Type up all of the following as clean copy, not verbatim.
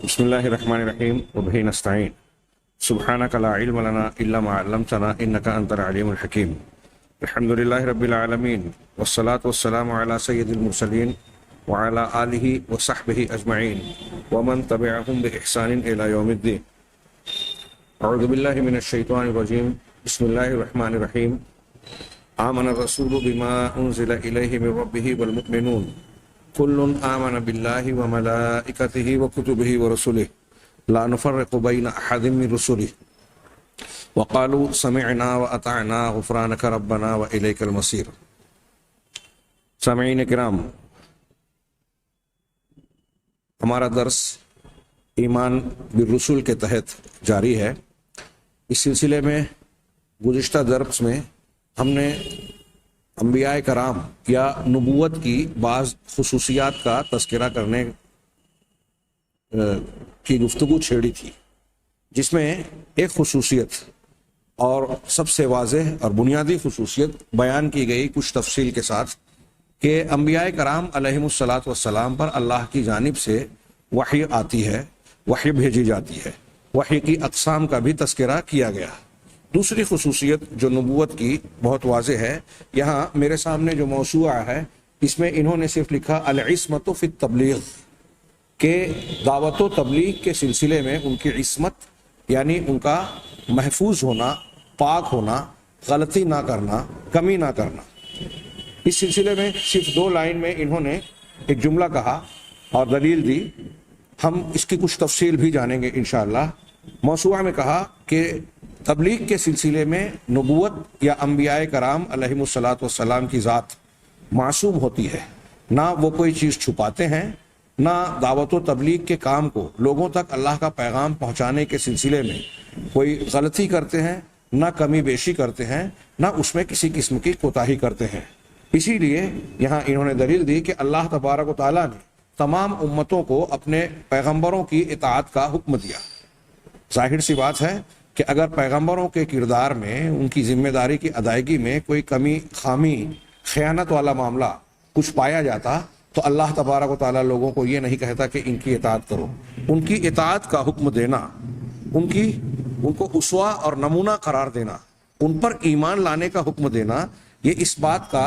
بسم الله الرحمن الرحيم وبه نستعين سبحانك لا علم لنا إلا ما علمتنا إنك أنت العليم الحكيم. الحمد لله رب العالمين والصلاة والسلام على سيد المرسلين وعلى آله وصحبه أجمعين ومن تبعهم بإحسان إلى يوم الدين. أعوذ بالله من الشيطان الرجيم. بسم الله الرحمن الرحيم. آمن الرسول بما أنزل إليه من ربه والمؤمنون كل آمن بالله وملائكته وكتبه ورسله لا نفرق بين أحد من رسله وقالوا سمعنا وأطعنا غفرانك ربنا وإليك المصير. سامعین کرام، ہمارا درس ایمان بالرسول کے تحت جاری ہے. اس سلسلے میں گزشتہ درس میں ہم نے انبیاء کرام یا نبوت کی بعض خصوصیات کا تذکرہ کرنے کی گفتگو چھیڑی تھی، جس میں ایک خصوصیت اور سب سے واضح اور بنیادی خصوصیت بیان کی گئی کچھ تفصیل کے ساتھ کہ انبیاء کرام علیہم الصلاۃ والسلام پر اللہ کی جانب سے وحی آتی ہے، وحی بھیجی جاتی ہے. وحی کی اقسام کا بھی تذکرہ کیا گیا. دوسری خصوصیت جو نبوت کی بہت واضح ہے، یہاں میرے سامنے جو موضوع ہے اس میں انہوں نے صرف لکھا العصمت فی التبلیغ، کہ دعوت و تبلیغ کے سلسلے میں ان کی عصمت یعنی ان کا محفوظ ہونا، پاک ہونا، غلطی نہ کرنا، کمی نہ کرنا. اس سلسلے میں صرف 2 لائن میں انہوں نے ایک جملہ کہا اور دلیل دی. ہم اس کی کچھ تفصیل بھی جانیں گے انشاءاللہ. موضوع میں کہا کہ تبلیغ کے سلسلے میں نبوت یا انبیاء کرام علیہم الصلاۃ والسلام کی ذات معصوم ہوتی ہے. نہ وہ کوئی چیز چھپاتے ہیں، نہ دعوت و تبلیغ کے کام کو لوگوں تک اللہ کا پیغام پہنچانے کے سلسلے میں کوئی غلطی کرتے ہیں، نہ کمی بیشی کرتے ہیں، نہ اس میں کسی قسم کی کوتاہی کرتے ہیں. اسی لیے یہاں انہوں نے دلیل دی کہ اللہ تبارک و تعالیٰ نے تمام امتوں کو اپنے پیغمبروں کی اطاعت کا حکم دیا. ظاہر سی بات ہے کہ اگر پیغمبروں کے کردار میں، ان کی ذمہ داری کی ادائیگی میں کوئی کمی، خامی، خیانت والا معاملہ کچھ پایا جاتا تو اللہ تبارک و تعالیٰ لوگوں کو یہ نہیں کہتا کہ ان کی اطاعت کرو. ان کی اطاعت کا حکم دینا، ان کو اسوہ اور نمونہ قرار دینا، ان پر ایمان لانے کا حکم دینا، یہ اس بات کا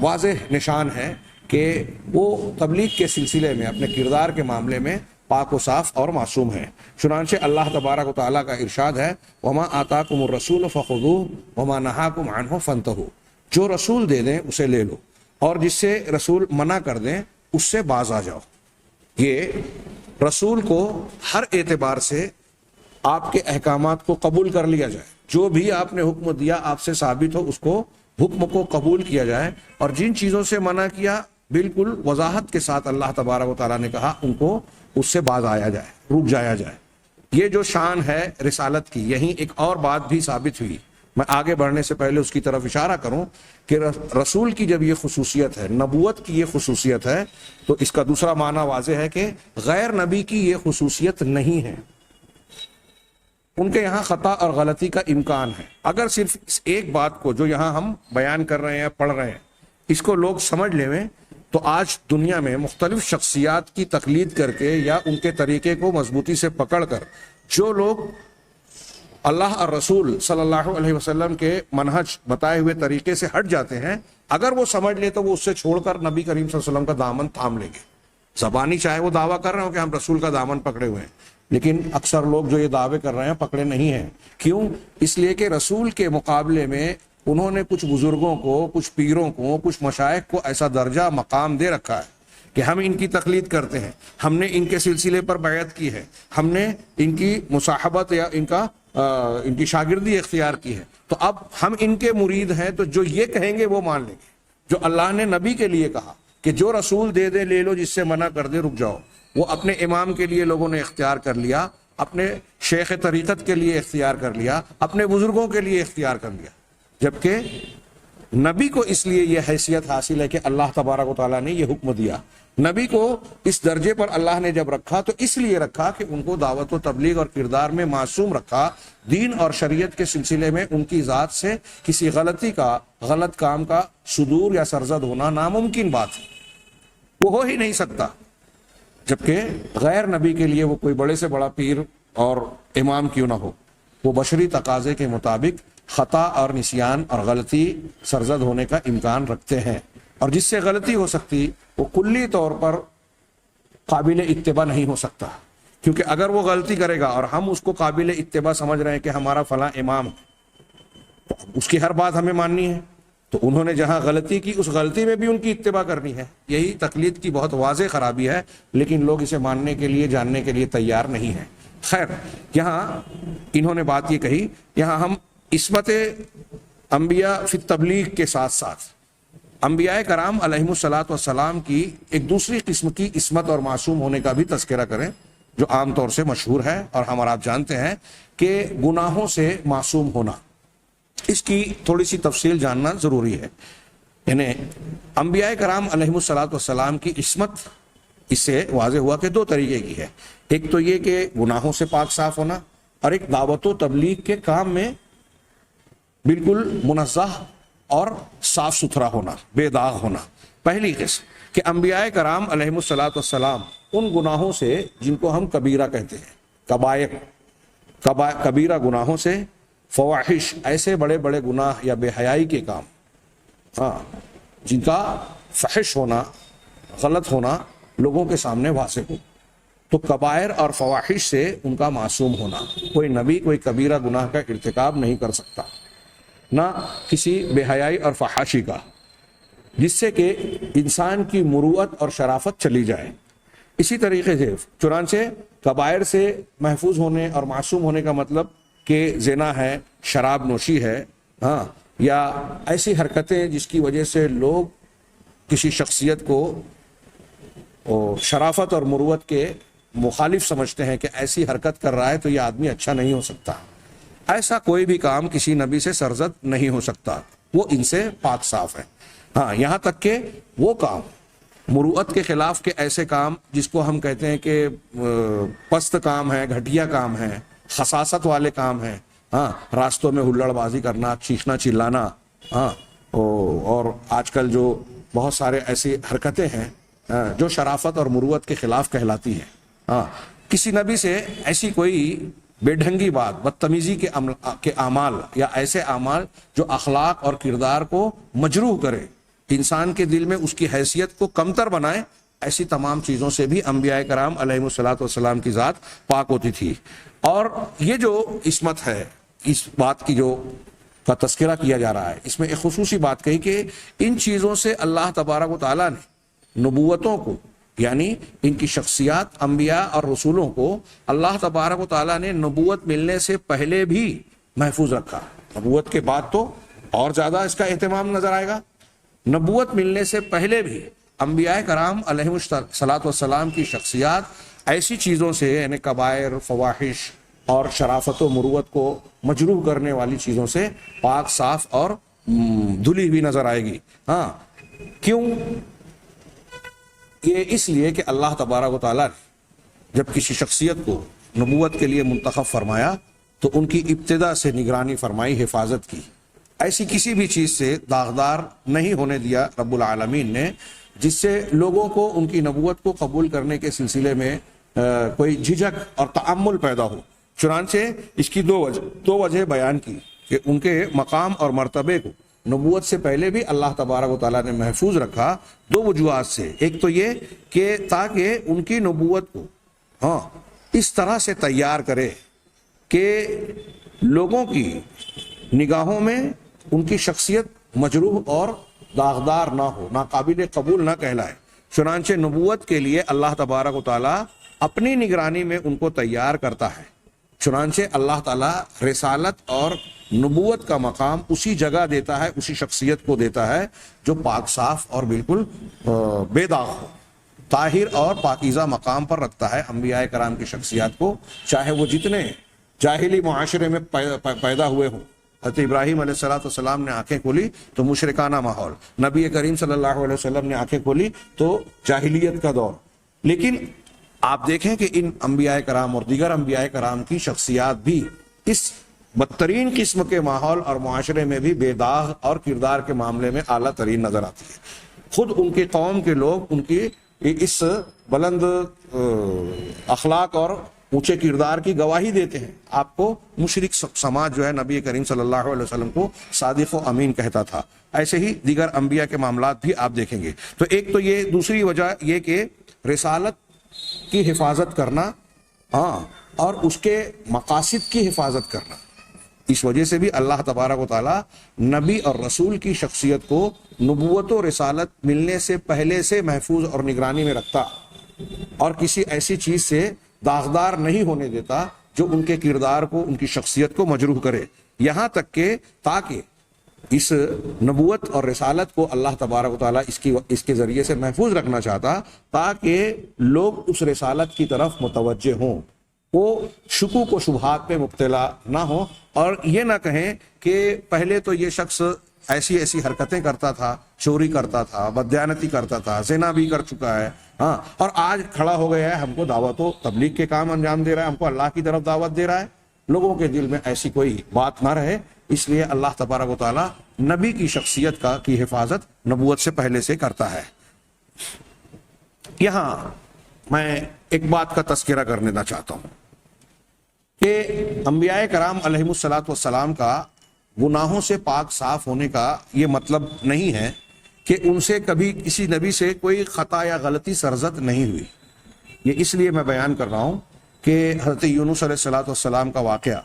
واضح نشان ہے کہ وہ تبلیغ کے سلسلے میں اپنے کردار کے معاملے میں پاک و صاف اور معصوم ہے. چنانچہ اللہ تبارک و تعالیٰ کا ارشاد ہے وَمَا آتَاكُمُ الرَّسُولُ فَخُذُوهُ وَمَا نَهَاكُمْ عَنْهُ فَانْتَهُوا. جو رسول دے دیں اسے لے لو، اور جس سے رسول منع کر دیں اس سے باز آ جاؤ. یہ رسول کو ہر اعتبار سے آپ کے احکامات کو قبول کر لیا جائے. جو بھی آپ نے حکم دیا آپ سے ثابت ہو، اس کو حکم کو قبول کیا جائے، اور جن چیزوں سے منع کیا بالکل وضاحت کے ساتھ اللہ تبارک و تعالیٰ نے کہا ان کو اس سے باز آیا جائے، رک جایا جائے. یہ جو شان ہے رسالت کی، یہیں ایک اور بات بھی ثابت ہوئی. میں آگے بڑھنے سے پہلے اس کی طرف اشارہ کروں کہ رسول کی جب یہ خصوصیت ہے، نبوت کی یہ خصوصیت ہے، تو اس کا دوسرا معنی واضح ہے کہ غیر نبی کی یہ خصوصیت نہیں ہے. ان کے یہاں خطا اور غلطی کا امکان ہے. اگر صرف اس ایک بات کو جو یہاں ہم بیان کر رہے ہیں، پڑھ رہے ہیں، اس کو لوگ سمجھ لیں تو آج دنیا میں مختلف شخصیات کی تقلید کر کے یا ان کے طریقے کو مضبوطی سے پکڑ کر جو لوگ اللہ اور رسول صلی اللہ علیہ وسلم کے منہج بتائے ہوئے طریقے سے ہٹ جاتے ہیں، اگر وہ سمجھ لے تو وہ اس سے چھوڑ کر نبی کریم صلی اللہ علیہ وسلم کا دامن تھام لیں گے. زبانی چاہے وہ دعویٰ کر رہے ہوں کہ ہم رسول کا دامن پکڑے ہوئے ہیں، لیکن اکثر لوگ جو یہ دعوے کر رہے ہیں پکڑے نہیں ہیں. کیوں؟ اس لیے کہ رسول کے مقابلے میں انہوں نے کچھ بزرگوں کو، کچھ پیروں کو، کچھ مشائخ کو ایسا درجہ مقام دے رکھا ہے کہ ہم ان کی تقلید کرتے ہیں، ہم نے ان کے سلسلے پر بیعت کی ہے، ہم نے ان کی مصاحبت یا ان کی شاگردی اختیار کی ہے. تو اب ہم ان کے مرید ہیں، تو جو یہ کہیں گے وہ مان لیں گے. جو اللہ نے نبی کے لیے کہا کہ جو رسول دے دے لے لو، جس سے منع کر دے رک جاؤ، وہ اپنے امام کے لیے لوگوں نے اختیار کر لیا، اپنے شیخ طریقت کے لیے اختیار کر لیا، اپنے بزرگوں کے لیے اختیار کر لیا. جبکہ نبی کو اس لیے یہ حیثیت حاصل ہے کہ اللہ تبارک و تعالیٰ نے یہ حکم دیا. نبی کو اس درجے پر اللہ نے جب رکھا تو اس لیے رکھا کہ ان کو دعوت و تبلیغ اور کردار میں معصوم رکھا. دین اور شریعت کے سلسلے میں ان کی ذات سے کسی غلطی کا، غلط کام کا صدور یا سرزد ہونا ناممکن بات ہے، وہ ہو ہی نہیں سکتا. جبکہ غیر نبی کے لیے وہ کوئی بڑے سے بڑا پیر اور امام کیوں نہ ہو، وہ بشری تقاضے کے مطابق خطا اور نسیان اور غلطی سرزد ہونے کا امکان رکھتے ہیں، اور جس سے غلطی ہو سکتی وہ کلی طور پر قابل اتباع نہیں ہو سکتا، کیونکہ اگر وہ غلطی کرے گا اور ہم اس کو قابل اتباع سمجھ رہے ہیں کہ ہمارا فلاں امام، تو اس کی ہر بات ہمیں ماننی ہے، تو انہوں نے جہاں غلطی کی اس غلطی میں بھی ان کی اتباع کرنی ہے۔ یہی تقلید کی بہت واضح خرابی ہے، لیکن لوگ اسے ماننے کے لیے جاننے کے لیے تیار نہیں ہیں۔ خیر، یہاں انہوں نے بات یہ کہی، یہاں ہم عصمت انبیاء فی التبلیغ کے ساتھ ساتھ انبیاء کرام علیہم الصلاۃ والسلام کی ایک دوسری قسم کی عصمت اور معصوم ہونے کا بھی تذکرہ کریں، جو عام طور سے مشہور ہے اور ہم اور آپ جانتے ہیں کہ گناہوں سے معصوم ہونا۔ اس کی تھوڑی سی تفصیل جاننا ضروری ہے۔ یعنی انبیاء کرام علیہم الصلاۃ والسلام کی عصمت اس سے واضح ہوا کہ دو طریقے کی ہے، ایک تو یہ کہ گناہوں سے پاک صاف ہونا، اور ایک دعوت و تبلیغ کے کام میں بالکل منزہ اور صاف ستھرا ہونا، بے داغ ہونا۔ پہلی قسم کہ انبیاء کرام علیہم الصلاۃ والسلام ان گناہوں سے جن کو ہم کبیرہ کہتے ہیں، کبیرہ گناہوں سے، فواحش ایسے بڑے بڑے گناہ یا بے حیائی کے کام، جن کا فحش ہونا، غلط ہونا لوگوں کے سامنے واضح ہو، تو کبائر اور فواحش سے ان کا معصوم ہونا۔ کوئی نبی کوئی کبیرہ گناہ کا ارتکاب نہیں کر سکتا، نہ کسی بے حیائی اور فحاشی کا، جس سے کہ انسان کی مروت اور شرافت چلی جائے۔ اسی طریقے سے چنانچہ کبائر سے محفوظ ہونے اور معصوم ہونے کا مطلب کہ زنا ہے، شراب نوشی ہے، یا ایسی حرکتیں جس کی وجہ سے لوگ کسی شخصیت کو شرافت اور مروت کے مخالف سمجھتے ہیں کہ ایسی حرکت کر رہا ہے تو یہ آدمی اچھا نہیں ہو سکتا۔ ایسا کوئی بھی کام کسی نبی سے سرزد نہیں ہو سکتا، وہ ان سے پاک صاف ہے۔ یہاں تک کہ وہ کام مروت کے خلاف کے ایسے کام جس کو ہم کہتے ہیں کہ پست کام ہے، گھٹیا کام ہے، خساست والے کام ہیں، راستوں میں ہلڑ بازی کرنا، چیخنا چلانا، اور آج کل جو بہت سارے ایسی حرکتیں ہیں جو شرافت اور مروت کے خلاف کہلاتی ہیں۔ کسی نبی سے ایسی کوئی بے ڈھنگی بات، بدتمیزی کے اعمال یا ایسے اعمال جو اخلاق اور کردار کو مجروح کرے، انسان کے دل میں اس کی حیثیت کو کمتر بنائے، ایسی تمام چیزوں سے بھی انبیاء کرام علیہ الصلاۃ والسلام کی ذات پاک ہوتی تھی۔ اور یہ جو عصمت ہے، اس بات کی جو کا تذکرہ کیا جا رہا ہے، اس میں ایک خصوصی بات کہی کہ ان چیزوں سے اللہ تبارک و تعالیٰ نے نبوتوں کو، یعنی ان کی شخصیات، انبیاء اور رسولوں کو اللہ تبارک و تعالیٰ نے نبوت ملنے سے پہلے بھی محفوظ رکھا۔ نبوت کے بعد تو اور زیادہ اس کا اہتمام نظر آئے گا۔ نبوت ملنے سے پہلے بھی انبیاء کرام علیہ الصلاۃ والسلام کی شخصیات ایسی چیزوں سے، یعنی کبائر، فواحش اور شرافت و مروت کو مجروح کرنے والی چیزوں سے پاک صاف اور دھلی ہوئی نظر آئے گی۔ کیوں؟ یہ اس لیے کہ اللہ تبارک و تعالیٰ نے جب کسی شخصیت کو نبوت کے لیے منتخب فرمایا تو ان کی ابتدا سے نگرانی فرمائی، حفاظت کی، ایسی کسی بھی چیز سے داغدار نہیں ہونے دیا رب العالمین نے جس سے لوگوں کو ان کی نبوت کو قبول کرنے کے سلسلے میں کوئی جھجک اور تعمل پیدا ہو۔ چنانچہ اس کی دو وجہ بیان کی کہ ان کے مقام اور مرتبے کو نبوت سے پہلے بھی اللہ تبارک و تعالیٰ نے محفوظ رکھا، دو وجوہات سے۔ ایک تو یہ کہ تاکہ ان کی نبوت کو اس طرح سے تیار کرے کہ لوگوں کی نگاہوں میں ان کی شخصیت مجروح اور داغدار نہ ہو، ناقابل قبول نہ کہلائے۔ چنانچہ نبوت کے لیے اللہ تبارک و تعالیٰ اپنی نگرانی میں ان کو تیار کرتا ہے۔ چنانچہ اللہ تعالیٰ رسالت اور نبوت کا مقام اسی جگہ دیتا ہے، اسی شخصیت کو دیتا ہے جو پاک صاف اور بالکل بے داغ ہو، طاہر اور پاکیزہ مقام پر رکھتا ہے انبیاء کرام کی شخصیات کو، چاہے وہ جتنے جاہلی معاشرے میں پیدا ہوئے ہوں۔ حضرت ابراہیم علیہ السلام نے آنکھیں کھولی تو مشرکانہ ماحول، نبی کریم صلی اللہ علیہ وسلم نے آنکھیں کھولی تو جاہلیت کا دور۔ لیکن آپ دیکھیں کہ ان انبیاء کرام اور دیگر انبیاء کرام کی شخصیات بھی اس بدترین قسم کے ماحول اور معاشرے میں بھی بے داغ اور کردار کے معاملے میں اعلیٰ ترین نظر آتی ہے۔ خود ان کی قوم کے لوگ ان کی اس بلند اخلاق اور اونچے کردار کی گواہی دیتے ہیں. آپ کو مشرک سماج جو ہے نبی کریم صلی اللہ علیہ وسلم کو صادق و امین کہتا تھا. ایسے ہی دیگر انبیاء کے معاملات بھی آپ دیکھیں گے. تو ایک تو یہ دوسری وجہ یہ کہ رسالت کی حفاظت کرنا اور اس کے مقاصد کی حفاظت کرنا. اس وجہ سے بھی اللہ تبارک و تعالی نبی اور رسول کی شخصیت کو نبوت و رسالت ملنے سے پہلے سے محفوظ اور نگرانی میں رکھتا اور کسی ایسی چیز سے داغدار نہیں ہونے دیتا جو ان کے کردار کو، ان کی شخصیت کو مجروح کرے. یہاں تک کہ تاکہ اس نبوت اور رسالت کو اللہ تبارک و تعالیٰ اس کے ذریعے سے محفوظ رکھنا چاہتا تاکہ لوگ اس رسالت کی طرف متوجہ ہوں، وہ شکوک و شبہات پہ مبتلا نہ ہوں اور یہ نہ کہیں کہ پہلے تو یہ شخص ایسی ایسی حرکتیں کرتا تھا، چوری کرتا تھا، بددیانتی کرتا تھا، زنا بھی کر چکا ہے، اور آج کھڑا ہو گیا ہے ہم کو دعوت و تبلیغ کے کام انجام دے رہا ہے، ہم کو اللہ کی طرف دعوت دے رہا ہے. لوگوں کے دل میں ایسی کوئی بات نہ رہے. اس لیے اللہ تبارک و تعالیٰ نبی کی شخصیت کی حفاظت نبوت سے پہلے سے کرتا ہے. یہاں میں ایک بات کا تذکرہ کر دینا چاہتا ہوں کہ انبیاء کرام علیہم الصلاۃ والسلام کا گناہوں سے پاک صاف ہونے کا یہ مطلب نہیں ہے کہ ان سے کبھی کسی نبی سے کوئی خطا یا غلطی سرزد نہیں ہوئی. یہ اس لیے میں بیان کر رہا ہوں کہ حضرت یونس علیہ الصلاۃ والسلام کا واقعہ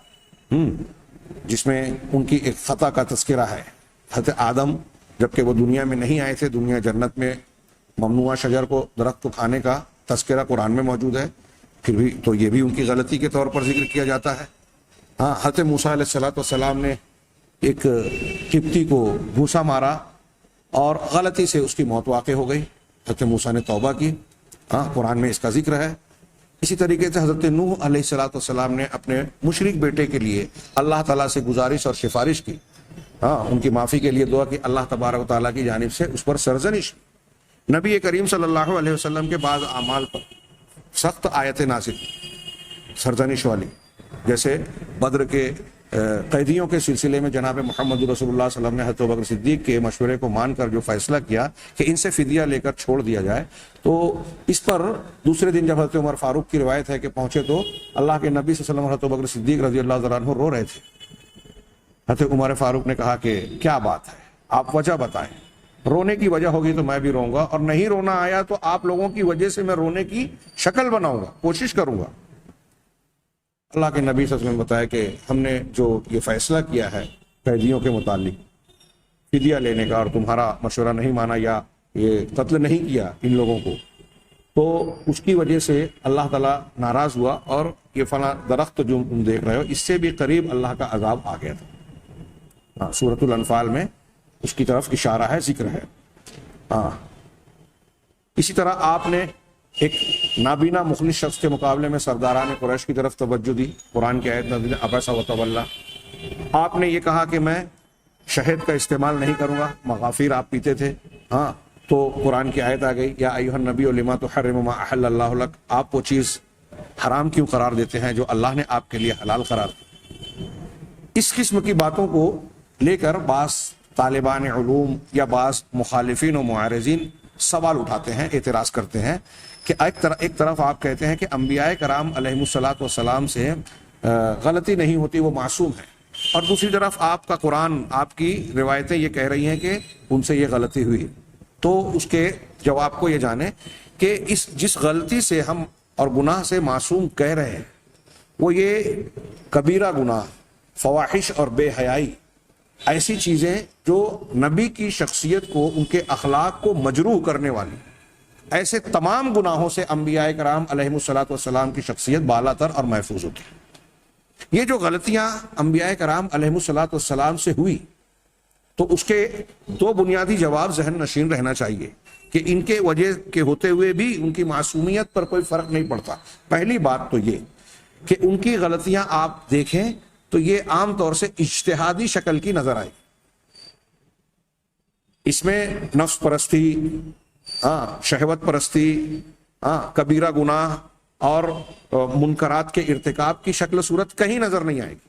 جس میں ان کی ایک خطا کا تذکرہ ہے. حضرت آدم جبکہ وہ دنیا میں نہیں آئے تھے، دنیا جنت میں ممنوعہ شجر کو درخت کو کھانے کا تذکرہ قرآن میں موجود ہے، پھر بھی تو یہ بھی ان کی غلطی کے طور پر ذکر کیا جاتا ہے. حضرت موسیٰ علیہ الصلاۃ والسلام نے ایک قبطی کو گھوسا مارا اور غلطی سے اس کی موت واقع ہو گئی. حضرت موسیٰ نے توبہ کی، قرآن میں اس کا ذکر ہے. اسی طریقے سے حضرت نوح علیہ الصلاۃ والسلام نے اپنے مشرک بیٹے کے لیے اللہ تعالیٰ سے گزارش اور سفارش کی، ان کی معافی کے لیے دعا کی، اللہ تبارک و تعالیٰ کی جانب سے اس پر سرزنش. نبی کریم صلی اللہ علیہ وسلم کے بعض اعمال پر سخت آیتیں نازل سرزنش والی، جیسے بدر کے قیدیوں کے سلسلے میں جناب محمد رسول اللہ صلی اللہ علیہ وسلم نے حضرت بکر صدیق کے مشورے کو مان کر جو فیصلہ کیا کہ ان سے فدیہ لے کر چھوڑ دیا جائے، تو اس پر دوسرے دن جب حضرت عمر فاروق کی روایت ہے کہ پہنچے تو اللہ کے نبی صلی اللہ علیہ وسلم حضرت بکر صدیق رضی اللہ عنہ رو رہے تھے. حضرت عمر فاروق نے کہا کہ کیا بات ہے، آپ وجہ بتائیں. رونے کی وجہ ہوگی تو میں بھی روں گا، اور نہیں رونا آیا تو آپ لوگوں کی وجہ سے میں رونے کی شکل بناؤں گا، کوشش کروں گا. اللہ کے نبی صلی اللہ علیہ وسلم نے بتایا کہ ہم نے جو یہ فیصلہ کیا ہے قیدیوں کے متعلق فدیہ لینے کا، اور تمہارا مشورہ نہیں مانا یا یہ قتل نہیں کیا ان لوگوں کو، تو اس کی وجہ سے اللہ تعالیٰ ناراض ہوا اور یہ فلاں درخت جو تم دیکھ رہے ہو اس سے بھی قریب اللہ کا عذاب آ گیا تھا. سورۃ الانفال میں اس کی طرف اشارہ ہے، ذکر ہے. اسی طرح آپ نے ایک نابینا مخلص شخص کے مقابلے میں سرداران قریش کی طرف توجہ دی. قرآن کی آیت نازل عبس وتولی. آپ نے یہ کہا کہ میں شہد کا استعمال نہیں کروں گا، مغافیر آپ پیتے تھے. تو قرآن کی آیت آ گئی، یا ایھا النبی لما تحرم ما احل اللہ لک. آپ وہ چیز حرام کیوں قرار دیتے ہیں جو اللہ نے آپ کے لیے حلال قرار دی. اس قسم کی باتوں کو لے کر بعض طالبان علوم یا بعض مخالفین و معارضین سوال اٹھاتے ہیں، اعتراض کرتے ہیں کہ ایک طرف آپ کہتے ہیں کہ انبیاء کرام علیہم الصلاۃ والسلام سے غلطی نہیں ہوتی، وہ معصوم ہیں، اور دوسری طرف آپ کا قرآن، آپ کی روایتیں یہ کہہ رہی ہیں کہ ان سے یہ غلطی ہوئی. تو اس کے جواب کو یہ جانیں کہ جس غلطی سے ہم اور گناہ سے معصوم کہہ رہے ہیں وہ یہ کبیرہ گناہ، فواحش اور بے حیائی، ایسی چیزیں جو نبی کی شخصیت کو، ان کے اخلاق کو مجروح کرنے والی، ایسے تمام گناہوں سے انبیاء کرام علیہم الصلاۃ والسلام کی شخصیت بالا تر اور محفوظ ہوتی ہے. یہ جو غلطیاں انبیاء کرام علیہم الصلاۃ والسلام سے ہوئی تو اس کے دو بنیادی جواب ذہن نشین رہنا چاہیے کہ ان کے وجہ کے ہوتے ہوئے بھی ان کی معصومیت پر کوئی فرق نہیں پڑتا. پہلی بات تو یہ کہ ان کی غلطیاں آپ دیکھیں تو یہ عام طور سے اجتہادی شکل کی نظر آئی. اس میں نفس پرستی، شہوت پرستی، کبیرہ گناہ اور منکرات کے ارتکاب کی شکل صورت کہیں نظر نہیں آئے گی.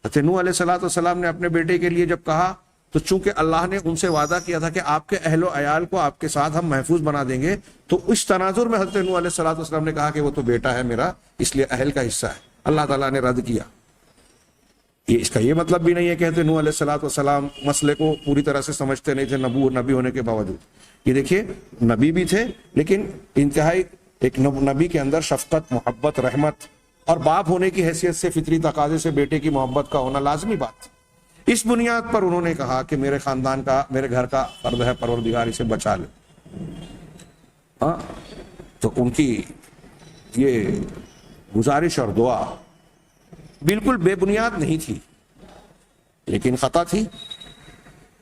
حضرت نوح علیہ الصلوۃ والسلام نے اپنے بیٹے کے لیے جب کہا تو چونکہ اللہ نے ان سے وعدہ کیا تھا کہ آپ کے اہل و عیال کو آپ کے ساتھ ہم محفوظ بنا دیں گے، تو اس تناظر میں حضرت نوح علیہ السلام نے کہا کہ وہ تو بیٹا ہے میرا، اس لیے اہل کا حصہ ہے، اللہ تعالیٰ نے رد کیا۔ اس کا یہ مطلب بھی نہیں ہے کہ حضرت نوح علیہ السلام مسئلے کو پوری طرح سے سمجھتے نہیں تھے نبی ہونے کے باوجود۔ یہ دیکھیے نبی بھی تھے لیکن انتہائی ایک نبی کے اندر شفقت، محبت، رحمت اور باپ ہونے کی حیثیت سے فطری تقاضے سے بیٹے کی محبت کا ہونا لازمی بات۔ اس بنیاد پر انہوں نے کہا کہ میرے خاندان کا، میرے گھر کا فرد ہے، پروردگار اسے بچا لے۔ ہاں تو ان کی یہ گزارش اور دعا بالکل بے بنیاد نہیں تھی لیکن خطا تھی۔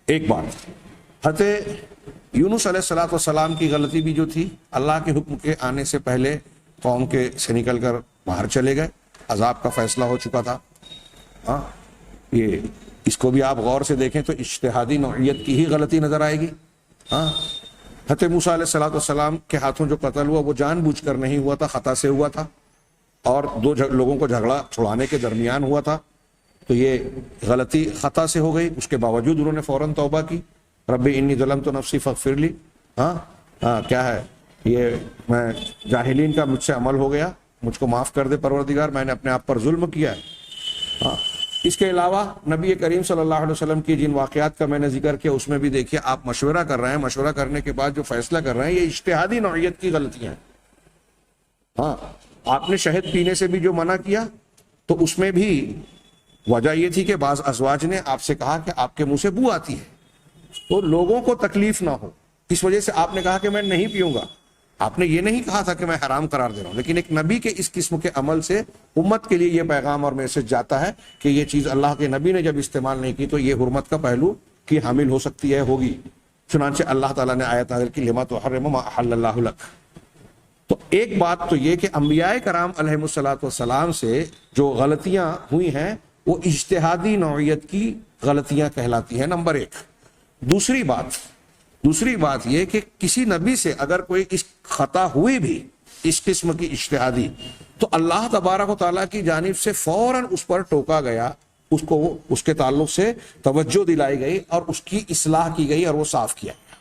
ایک بات، حضرت یونس علیہ السلام کی غلطی بھی جو تھی، اللہ کے حکم کے آنے سے پہلے قوم کے سے نکل کر باہر چلے گئے، عذاب کا فیصلہ ہو چکا تھا۔ ہاں یہ اس کو بھی آپ غور سے دیکھیں تو اجتہادی نوعیت کی ہی غلطی نظر آئے گی۔ ہاں حضرت موسیٰ علیہ السلام کے ہاتھوں جو قتل ہوا وہ جان بوجھ کر نہیں ہوا تھا، خطا سے ہوا تھا اور دو لوگوں کو جھگڑا چھڑانے کے درمیان ہوا تھا، تو یہ غلطی خطا سے ہو گئی۔ اس کے باوجود انہوں نے فوراً توبہ کی، رب انی ظلمت نفسی فاغفر لی۔ کیا ہے یہ، میں جاہلین کا مجھ سے عمل ہو گیا، مجھ کو معاف کر دے پروردگار، میں نے اپنے آپ پر ظلم کیا ہے۔ اس کے علاوہ نبی کریم صلی اللہ علیہ وسلم کی جن واقعات کا میں نے ذکر کیا اس میں بھی دیکھیے آپ مشورہ کر رہے ہیں، مشورہ کرنے کے بعد جو فیصلہ کر رہے ہیں یہ اجتہادی نوعیت کی غلطیاں ہیں۔ ہاں آپ نے شہد پینے سے بھی جو منع کیا تو اس میں بھی وجہ یہ تھی کہ بعض ازواج نے آپ سے کہا کہ آپ کے منہ سے بو آتی ہے تو لوگوں کو تکلیف نہ ہو، اس وجہ سے آپ نے کہا کہ میں نہیں پیوں گا۔ آپ نے یہ نہیں کہا تھا کہ میں حرام قرار دے رہا ہوں، لیکن ایک نبی کے اس قسم کے عمل سے امت کے لیے یہ پیغام اور میسج جاتا ہے کہ یہ چیز اللہ کے نبی نے جب استعمال نہیں کی تو یہ حرمت کا پہلو کی حامل ہو سکتی ہے، ہوگی۔ چنانچہ اللہ تعالیٰ نے آیت نازل کی لما تحرم ما احل اللہ لک۔ تو ایک بات تو یہ کہ انبیاء کرام علیہم السلام سے جو غلطیاں ہوئی ہیں وہ اجتہادی نوعیت کی غلطیاں کہلاتی ہیں، نمبر ایک۔ دوسری بات یہ کہ کسی نبی سے اگر کوئی اس خطا ہوئی بھی اس قسم کی اجتہادی تو اللہ تبارک و تعالیٰ کی جانب سے فوراً اس پر ٹوکا گیا، اس کو اس کے تعلق سے توجہ دلائی گئی اور اس کی اصلاح کی گئی اور وہ صاف کیا گیا،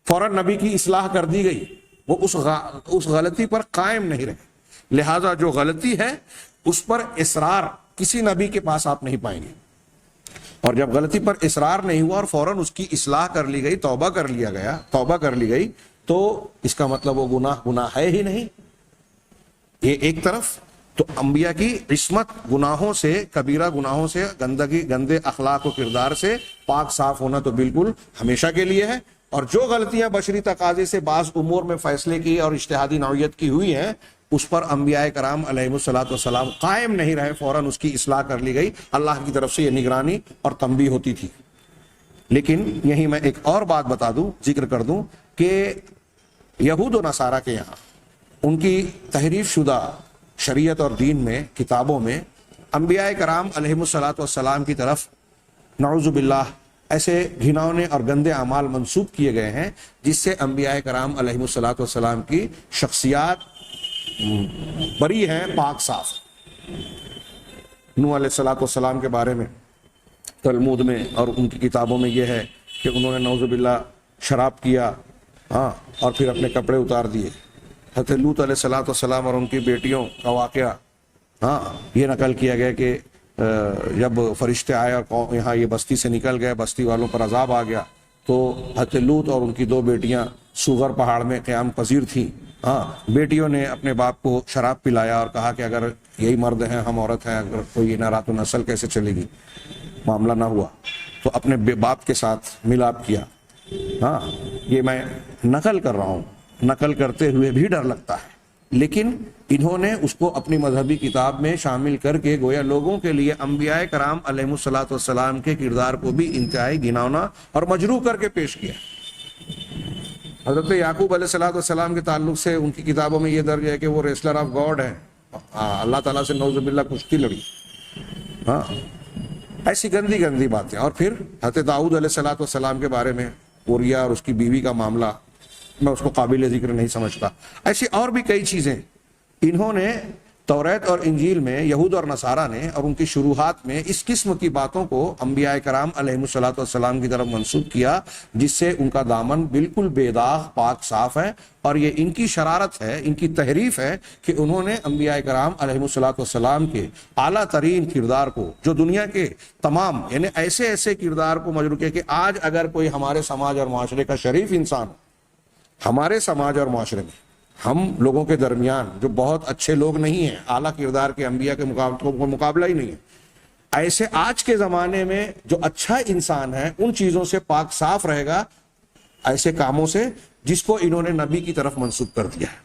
فوراً نبی کی اصلاح کر دی گئی، وہ اس غلطی پر قائم نہیں رہے۔ لہذا جو غلطی ہے اس پر اصرار کسی نبی کے پاس آپ نہیں پائیں گے، اور جب غلطی پر اصرار نہیں ہوا اور فوراً اس کی اصلاح کر لی گئی، توبہ کر لی گئی تو اس کا مطلب وہ گناہ ہے ہی نہیں۔ یہ ایک طرف تو انبیاء کی عصمت گناہوں سے، کبیرہ گناہوں سے، گندے اخلاق و کردار سے پاک صاف ہونا تو بالکل ہمیشہ کے لیے ہے، اور جو غلطیاں بشری تقاضے سے بعض امور میں فیصلے کی اور اجتہادی نوعیت کی ہوئی ہیں اس پر انبیاء کرام علیہم السلام قائم نہیں رہے، فوراً اس کی اصلاح کر لی گئی، اللہ کی طرف سے یہ نگرانی اور تنبیہ ہوتی تھی۔ لیکن یہی میں ایک اور بات ذکر کر دوں کہ یہود و نصارہ کے یہاں ان کی تحریف شدہ شریعت اور دین میں، کتابوں میں انبیاء کرام علیہم السلام کی طرف نعوذ باللہ ایسے گھناؤنے اور گندے اعمال منسوب کیے گئے ہیں جس سے انبیاء کرام علیہم السلام کی شخصیات بری ہیں، پاک صاف۔ نوح علیہ السلام کے بارے میں تلمود میں اور ان کی کتابوں میں یہ ہے کہ انہوں نے نعوذ باللہ شراب کیا، اور پھر اپنے کپڑے اتار دیے۔ حضرت لوط علیہ السلام اور ان کی بیٹیوں کا واقعہ یہ نقل کیا گیا کہ جب فرشتے آئے اور یہاں یہ بستی سے نکل گئے، بستی والوں پر عذاب آ گیا تو حضرت لوط اور ان کی دو بیٹیاں سوغر پہاڑ میں قیام پذیر تھیں۔ بیٹیوں نے اپنے باپ کو شراب پلایا اور کہا کہ اگر یہی مرد ہیں، ہم عورت ہیں، اگر کوئی نہ تو نسل کیسے چلے گی، معاملہ نہ ہوا تو اپنے باپ کے ساتھ ملاپ کیا۔ یہ میں نقل کر رہا ہوں، نقل کرتے ہوئے بھی ڈر لگتا ہے، لیکن انہوں نے اس کو اپنی مذہبی کتاب میں شامل کر کے گویا لوگوں کے لیے انبیاء کرام علیہم السلام کے کردار کو بھی انتہائی گھناؤنا اور مجروح کر کے پیش کیا۔ حضرت یعقوب علیہ السلام کے تعلق سے ان کی کتابوں میں یہ درج ہے کہ وہ ریسلر آف گاڈ ہیں، اللہ تعالیٰ سے نعوذ باللہ کشتی لڑی، ایسی گندی باتیں۔ اور پھر حضرت داؤد علیہ السلام کے بارے میں اوریا اور اس کی بیوی کا معاملہ، میں اس کو قابل ذکر نہیں سمجھتا۔ ایسی اور بھی کئی چیزیں انہوں نے توریت اور انجیل میں یہود اور نصارہ نے اور ان کی شروحات میں اس قسم کی باتوں کو انبیاء کرام علیہم الصلوۃ والسلام کی طرف منسوب کیا، جس سے ان کا دامن بالکل بے داغ پاک صاف ہے، اور یہ ان کی شرارت ہے، ان کی تحریف ہے کہ انہوں نے انبیاء کرام علیہم الصلوۃ والسلام کے اعلیٰ ترین کردار کو، جو دنیا کے تمام یعنی ایسے کردار کو مجروح کیا کہ آج اگر کوئی ہمارے سماج اور معاشرے کا شریف انسان، ہمارے سماج اور معاشرے میں ہم لوگوں کے درمیان جو بہت اچھے لوگ نہیں ہیں، اعلیٰ کردار کے انبیاء کے مقابلہ ہی نہیں ہے، ایسے آج کے زمانے میں جو اچھا انسان ہے ان چیزوں سے پاک صاف رہے گا، ایسے کاموں سے جس کو انہوں نے نبی کی طرف منسوب کر دیا ہے۔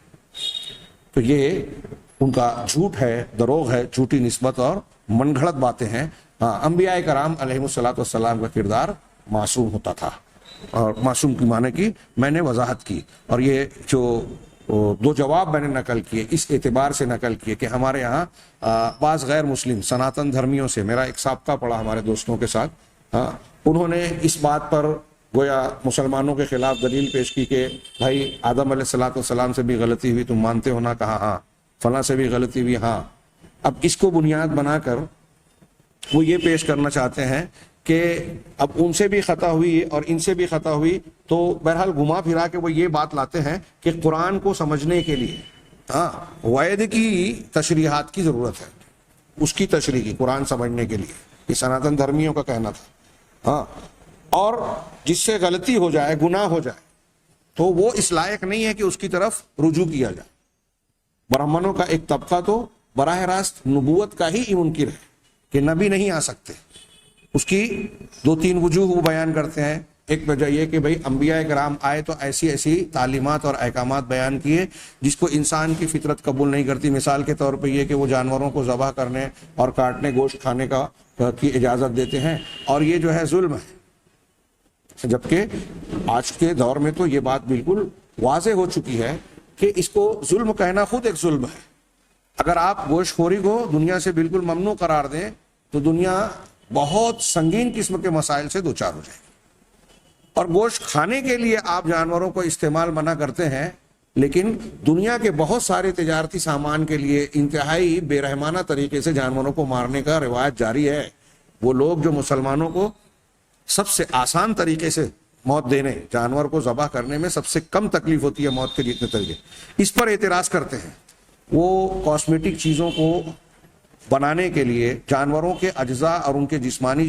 تو یہ ان کا جھوٹ ہے، دروغ ہے، جھوٹی نسبت اور من گھڑت باتیں ہیں۔ انبیاء کرام علیہم الصلوۃ والسلام کا کردار معصوم ہوتا تھا، اور معصوم کی معنی کی میں نے وضاحت کی، اور یہ جو دو جواب میں نے نقل کیے اس اعتبار سے نقل کیے کہ ہمارے یہاں بعض غیر مسلم سناتن دھرمیوں سے میرا ایک سابقہ پڑا ہمارے دوستوں کے ساتھ، انہوں نے اس بات پر گویا مسلمانوں کے خلاف دلیل پیش کی کہ بھائی آدم علیہ الصلوۃ والسلام سے بھی غلطی ہوئی، تم مانتے ہو نا؟ کہا ہاں۔ فلاں سے بھی غلطی ہوئی، ہاں۔ اب اس کو بنیاد بنا کر وہ یہ پیش کرنا چاہتے ہیں کہ اب ان سے بھی خطا ہوئی اور ان سے بھی خطا ہوئی، تو بہرحال گھما پھرا کے وہ یہ بات لاتے ہیں کہ قرآن کو سمجھنے کے لیے وعید کی تشریحات کی ضرورت ہے، اس کی تشریح کی قرآن سمجھنے کے لیے، یہ سناتن دھرمیوں کا کہنا تھا۔ اور جس سے غلطی ہو جائے، گناہ ہو جائے، تو وہ اس لائق نہیں ہے کہ اس کی طرف رجوع کیا جائے۔ برہمنوں کا ایک طبقہ تو براہ راست نبوت کا ہی منکر ہے کہ نبی نہیں آ سکتے، اس کی دو تین وجوہ وہ بیان کرتے ہیں۔ ایک وجہ یہ کہ بھئی انبیاء کرام آئے تو ایسی تعلیمات اور احکامات بیان کیے جس کو انسان کی فطرت قبول نہیں کرتی، مثال کے طور پہ یہ کہ وہ جانوروں کو ذبح کرنے اور کاٹنے، گوشت کھانے کی اجازت دیتے ہیں، اور یہ جو ہے ظلم ہے، جبکہ آج کے دور میں تو یہ بات بالکل واضح ہو چکی ہے کہ اس کو ظلم کہنا خود ایک ظلم ہے۔ اگر آپ گوشت خوری کو دنیا سے بالکل ممنوع قرار دیں تو دنیا بہت سنگین قسم کے مسائل سے دوچار ہو جائے گی، اور گوشت کھانے کے لیے آپ جانوروں کو استعمال منع کرتے ہیں، لیکن دنیا کے بہت سارے تجارتی سامان کے لیے انتہائی بے رحمانہ طریقے سے جانوروں کو مارنے کا روایت جاری ہے۔ وہ لوگ جو مسلمانوں کو سب سے آسان طریقے سے موت دینے، جانور کو ذبح کرنے میں سب سے کم تکلیف ہوتی ہے موت کے جتنے طریقے، اس پر اعتراض کرتے ہیں۔ وہ کاسمیٹک چیزوں کو بنانے کے لیے جانوروں کے اجزاء اور ان کے جسمانی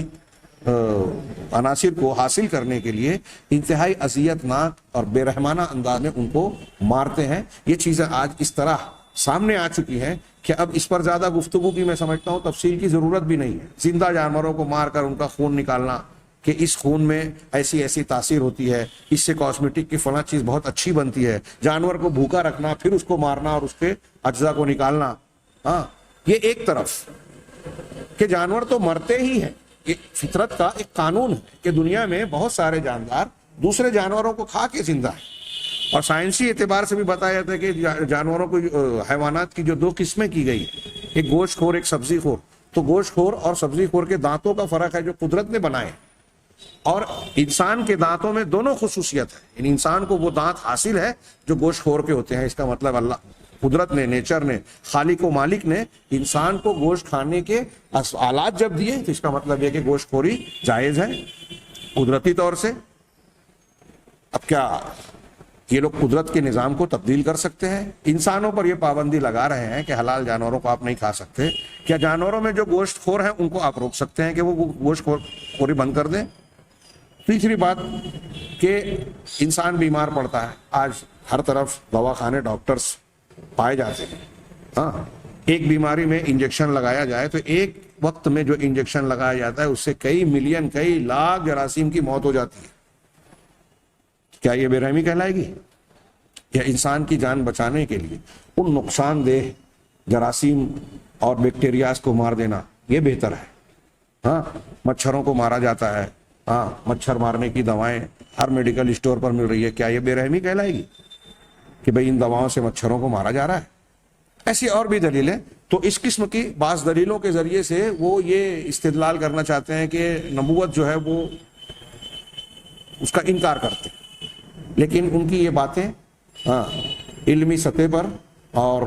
عناصر کو حاصل کرنے کے لیے انتہائی اذیت ناک اور بے رحمانہ انداز میں ان کو مارتے ہیں۔ یہ چیزیں آج اس طرح سامنے آ چکی ہیں کہ اب اس پر زیادہ گفتگو کی میں سمجھتا ہوں تفصیل کی ضرورت بھی نہیں ہے۔ زندہ جانوروں کو مار کر ان کا خون نکالنا کہ اس خون میں ایسی تاثیر ہوتی ہے، اس سے کاسمیٹک کی فلاں چیز بہت اچھی بنتی ہے، جانور کو بھوکا رکھنا، پھر اس کو مارنا اور اس کے اجزاء کو نکالنا، یہ ایک طرف کہ جانور تو مرتے ہی ہیں۔ یہ فطرت کا ایک قانون ہے کہ دنیا میں بہت سارے جاندار دوسرے جانوروں کو کھا کے زندہ ہیں، اور سائنسی اعتبار سے بھی بتایا جاتا ہے کہ جانوروں کو، حیوانات کی جو دو قسمیں کی گئی ہیں، ایک گوشت خور، ایک سبزی خور، تو گوشت خور اور سبزی خور کے دانتوں کا فرق ہے جو قدرت نے بنائے، اور انسان کے دانتوں میں دونوں خصوصیت ہے۔ یعنی انسان کو وہ دانت حاصل ہے جو گوشت خور کے ہوتے ہیں۔ اس کا مطلب اللہ، قدرت نے، نیچر نے، خالق و مالک نے انسان کو گوشت کھانے کے آلات جب دیے تو اس کا مطلب یہ کہ گوشت خوری جائز ہے قدرتی طور سے۔ اب کیا یہ لوگ قدرت کے نظام کو تبدیل کر سکتے ہیں؟ انسانوں پر یہ پابندی لگا رہے ہیں کہ حلال جانوروں کو آپ نہیں کھا سکتے، کیا جانوروں میں جو گوشت خور ہیں ان کو آپ روک سکتے ہیں کہ وہ گوشت خوری بند کر دیں؟ تیسری بات کہ انسان بیمار پڑتا ہے، آج ہر طرف دواخانے، ڈاکٹرز پائے جاتے ہیں، ایک بیماری میں انجیکشن لگایا جائے تو ایک وقت میں جو انجیکشن لگایا جاتا ہے اس سے کئی ملین، کئی لاکھ جراثیم کی موت ہو جاتی ہے۔ کیا یہ بے رحمی کہلائے گی؟ یا انسان کی جان بچانے کے لیے ان نقصان دہ جراثیم اور بیکٹیریاز کو مار دینا یہ بہتر ہے؟ مچھروں کو مارا جاتا ہے، مچھر مارنے کی دوائیں ہر میڈیکل اسٹور پر مل رہی ہے، کیا یہ بے رحمی کہلائے گی کہ بھئی ان دواؤں سے مچھروں کو مارا جا رہا ہے؟ ایسی اور بھی دلیلیں۔ تو اس قسم کی بعض دلیلوں کے ذریعے سے وہ یہ استدلال کرنا چاہتے ہیں کہ نبوت جو ہے وہ اس کا انکار کرتے ہیں، لیکن ان کی یہ باتیں علمی سطح پر اور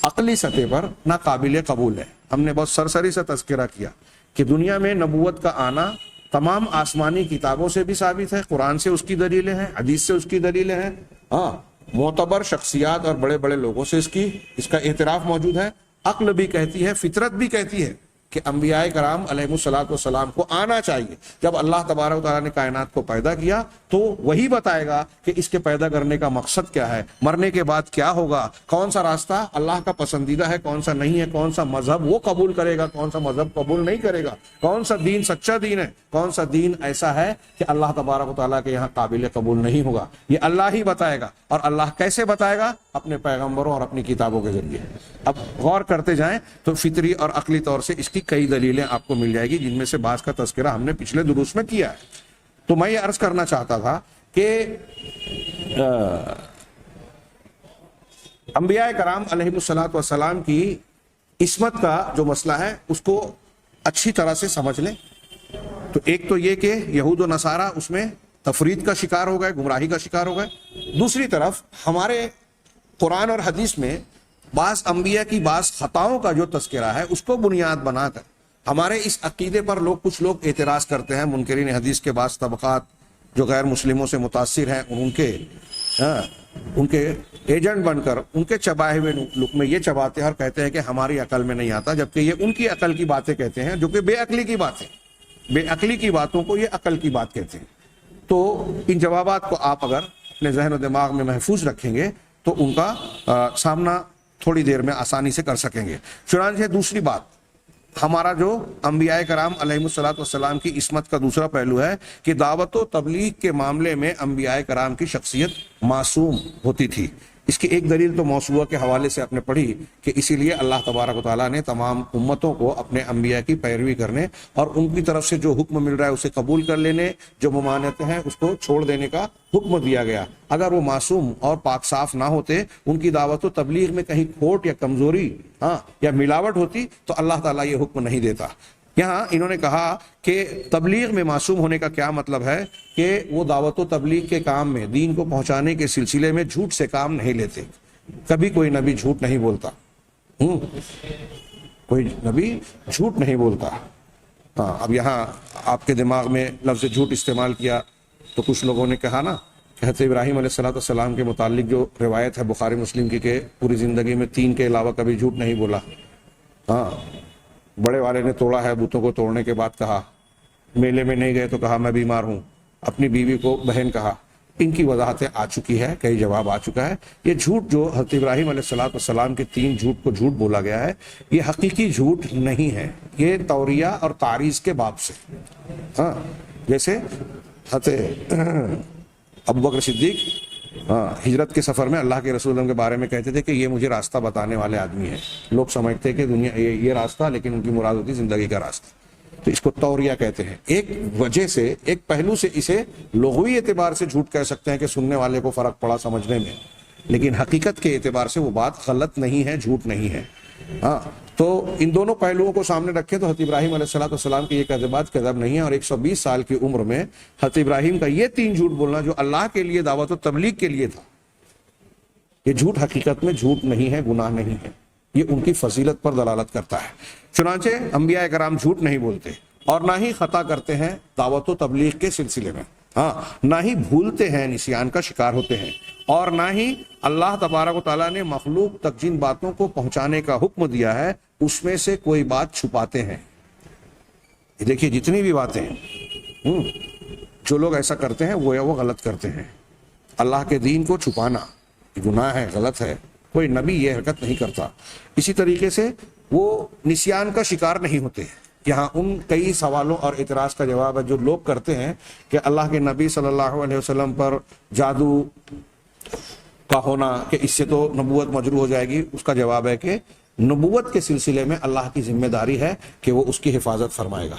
عقلی سطح پر ناقابل قبول ہے۔ ہم نے بہت سرسری سے تذکرہ کیا کہ دنیا میں نبوت کا آنا تمام آسمانی کتابوں سے بھی ثابت ہے، قرآن سے اس کی دلیلیں ہیں، حدیث سے اس کی دلیلیں ہیں، ہاں معتبر شخصیات اور بڑے بڑے لوگوں سے اس کا اعتراف موجود ہے۔ عقل بھی کہتی ہے، فطرت بھی کہتی ہے کہ انبیاء کرام علیہ الصلوۃ والسلام کو آنا چاہیے۔ جب اللہ تبارک و تعالیٰ نے کائنات کو پیدا کیا تو وہی بتائے گا کہ اس کے پیدا کرنے کا مقصد کیا ہے، مرنے کے بعد کیا ہوگا، کون سا راستہ اللہ کا پسندیدہ ہے، کون سا نہیں ہے، کون سا مذہب وہ قبول کرے گا، کون سا مذہب قبول نہیں کرے گا، کون سا دین سچا دین ہے، کون سا دین ایسا ہے کہ اللہ تبارک و تعالیٰ کے یہاں قابل قبول نہیں ہوگا۔ یہ اللہ ہی بتائے گا۔ اور اللہ کیسے بتائے گا؟ اپنے پیغمبروں اور اپنی کتابوں کے ذریعے۔ اب غور کرتے جائیں تو فطری اور عقلی طور سے اس کی کئی دلیلیں آپ کو مل جائے گی، جن میں سے بعض کا تذکرہ ہم نے پچھلے دروس میں کیا ہے۔ تو میں یہ عرض کرنا چاہتا تھا کہ انبیاء کرام علیہ الصلوۃ والسلام کی عصمت کا جو مسئلہ ہے اس کو اچھی طرح سے سمجھ لیں۔ تو ایک تو یہ کہ یہود و نصارہ اس میں تفرید کا شکار ہو گئے، گمراہی کا شکار ہو گئے۔ دوسری طرف ہمارے قرآن اور حدیث میں بعض انبیاء کی بعض خطاؤں کا جو تذکرہ ہے اس کو بنیاد بنا کر ہمارے اس عقیدے پر کچھ لوگ اعتراض کرتے ہیں۔ منکرین حدیث کے بعض طبقات جو غیر مسلموں سے متاثر ہیں، ان کے ایجنٹ بن کر ان کے چبائے ہوئے لک میں یہ چباتے ہیں اور کہتے ہیں کہ ہماری عقل میں نہیں آتا، جبکہ یہ ان کی عقل کی باتیں کہتے ہیں جو کہ بے عقلی کی باتیں، بے عقلی کی باتوں کو یہ عقل کی بات کہتے ہیں۔ تو ان جوابات کو آپ اگر اپنے ذہن و دماغ میں محفوظ رکھیں گے تو ان کا سامنا تھوڑی دیر میں آسانی سے کر سکیں گے۔ چنانچہ دوسری بات، ہمارا جو انبیاء کرام علیہ الصلوۃ والسلام کی عصمت کا دوسرا پہلو ہے کہ دعوت و تبلیغ کے معاملے میں انبیاء کرام کی شخصیت معصوم ہوتی تھی۔ اس کی ایک دلیل تو موسوعہ کے حوالے سے آپ نے پڑھی کہ اسی لیے اللہ تبارک و تعالیٰ نے تمام امتوں کو اپنے انبیاء کی پیروی کرنے اور ان کی طرف سے جو حکم مل رہا ہے اسے قبول کر لینے، جو ممانعتیں ہیں اس کو چھوڑ دینے کا حکم دیا گیا۔ اگر وہ معصوم اور پاک صاف نہ ہوتے، ان کی دعوت و تبلیغ میں کہیں کھوٹ یا کمزوری یا ملاوٹ ہوتی تو اللہ تعالیٰ یہ حکم نہیں دیتا۔ یہاں انہوں نے کہا کہ تبلیغ میں معصوم ہونے کا کیا مطلب ہے کہ وہ دعوت و تبلیغ کے کام میں، دین کو پہنچانے کے سلسلے میں جھوٹ سے کام نہیں لیتے۔ کبھی کوئی نبی جھوٹ نہیں بولتا، کوئی نبی جھوٹ نہیں بولتا۔ اب یہاں آپ کے دماغ میں لفظ جھوٹ استعمال کیا تو کچھ لوگوں نے کہا نا کہ حضرت ابراہیم علیہ السلام کے متعلق جو روایت ہے بخاری مسلم کی کہ پوری زندگی میں 3 کے علاوہ کبھی جھوٹ نہیں بولا۔ بڑے والے نے توڑا ہے، بتوں کو توڑنے کے بعد کہا، میلے میں نہیں گئے تو کہا میں بیمار ہوں، اپنی بیوی کو بہن کہا۔ ان کی وضاحتیں آ چکی ہے، کئی جواب آ چکا ہے۔ یہ جھوٹ جو حضرت ابراہیم علیہ السلام کے 3 جھوٹ کو جھوٹ بولا گیا ہے، یہ حقیقی جھوٹ نہیں ہے، یہ توریہ اور تعریض کے باب سے۔ جیسے حضرت ابوبکر صدیق ہجرت کے سفر میں اللہ کے رسول کے بارے میں کہتے تھے کہ یہ مجھے راستہ بتانے والے آدمی ہیں۔ لوگ سمجھتے کہ دنیا یہ راستہ، لیکن ان کی مراد ہوتی زندگی کا راستہ۔ تو اس کو توریہ کہتے ہیں۔ ایک وجہ سے، ایک پہلو سے اسے لغوی اعتبار سے جھوٹ کہہ سکتے ہیں کہ سننے والے کو فرق پڑا سمجھنے میں، لیکن حقیقت کے اعتبار سے وہ بات غلط نہیں ہے، جھوٹ نہیں ہے۔ تو ان دونوں پہلوؤں کو سامنے رکھے تو حضرت ابراہیم علیہ السلام کی یہ کذبات کذب نہیں ہے، اور 120 سال کی عمر میں حضرت ابراہیم کا یہ 3 جھوٹ بولنا جو اللہ کے لیے دعوت و تبلیغ کے لیے تھا، یہ جھوٹ حقیقت میں جھوٹ نہیں ہے، گناہ نہیں ہے، یہ ان کی فضیلت پر دلالت کرتا ہے۔ چنانچہ انبیاء کرام جھوٹ نہیں بولتے اور نہ ہی خطا کرتے ہیں دعوت و تبلیغ کے سلسلے میں، نہ ہی بھولتے ہیں، نسیان کا شکار ہوتے ہیں، اور نہ ہی اللہ تبارک و تعالیٰ نے مخلوق تک جن باتوں کو پہنچانے کا حکم دیا ہے اس میں سے کوئی بات چھپاتے ہیں۔ یہ دیکھیے جتنی بھی باتیں ہیں، جو لوگ ایسا کرتے ہیں وہ غلط کرتے ہیں۔ اللہ کے دین کو چھپانا گناہ ہے، غلط ہے، کوئی نبی یہ حرکت نہیں کرتا۔ اسی طریقے سے وہ نسیان کا شکار نہیں ہوتے۔ یہاں ان کئی سوالوں اور اعتراض کا جواب ہے جو لوگ کرتے ہیں کہ اللہ کے نبی صلی اللہ علیہ وسلم پر جادو کا ہونا کہ اس سے تو نبوت مجروح ہو جائے گی۔ اس کا جواب ہے کہ نبوت کے سلسلے میں اللہ کی ذمہ داری ہے کہ وہ اس کی حفاظت فرمائے گا۔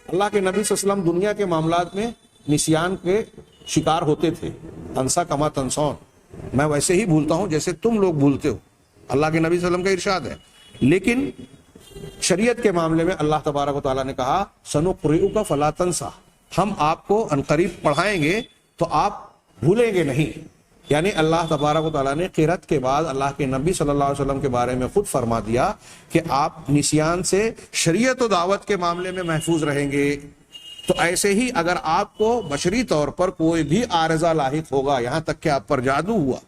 اللہ کے نبی صلی اللہ علیہ وسلم دنیا کے معاملات میں نسیان کے شکار ہوتے تھے۔ انسا کما تنسون، میں ویسے ہی بھولتا ہوں جیسے تم لوگ بھولتے ہو، اللہ کے نبی صلی اللہ علیہ وسلم کا ارشاد ہے۔ لیکن شریعت کے معاملے میں اللہ تبارک و تعالیٰ نے کہا سنقرئک فلا تنسا، ہم آپ کو عنقریب پڑھائیں گے تو آپ بھولیں گے نہیں۔ یعنی اللہ تبارک و تعالیٰ نے قرت کے بعد اللہ کے نبی صلی اللہ علیہ وسلم کے بارے میں خود فرما دیا کہ آپ نسیان سے شریعت و دعوت کے معاملے میں محفوظ رہیں گے. تو ایسے ہی اگر آپ کو بشری طور پر کوئی بھی عارضہ لاحق ہوگا، یہاں تک کہ آپ پر جادو ہوا،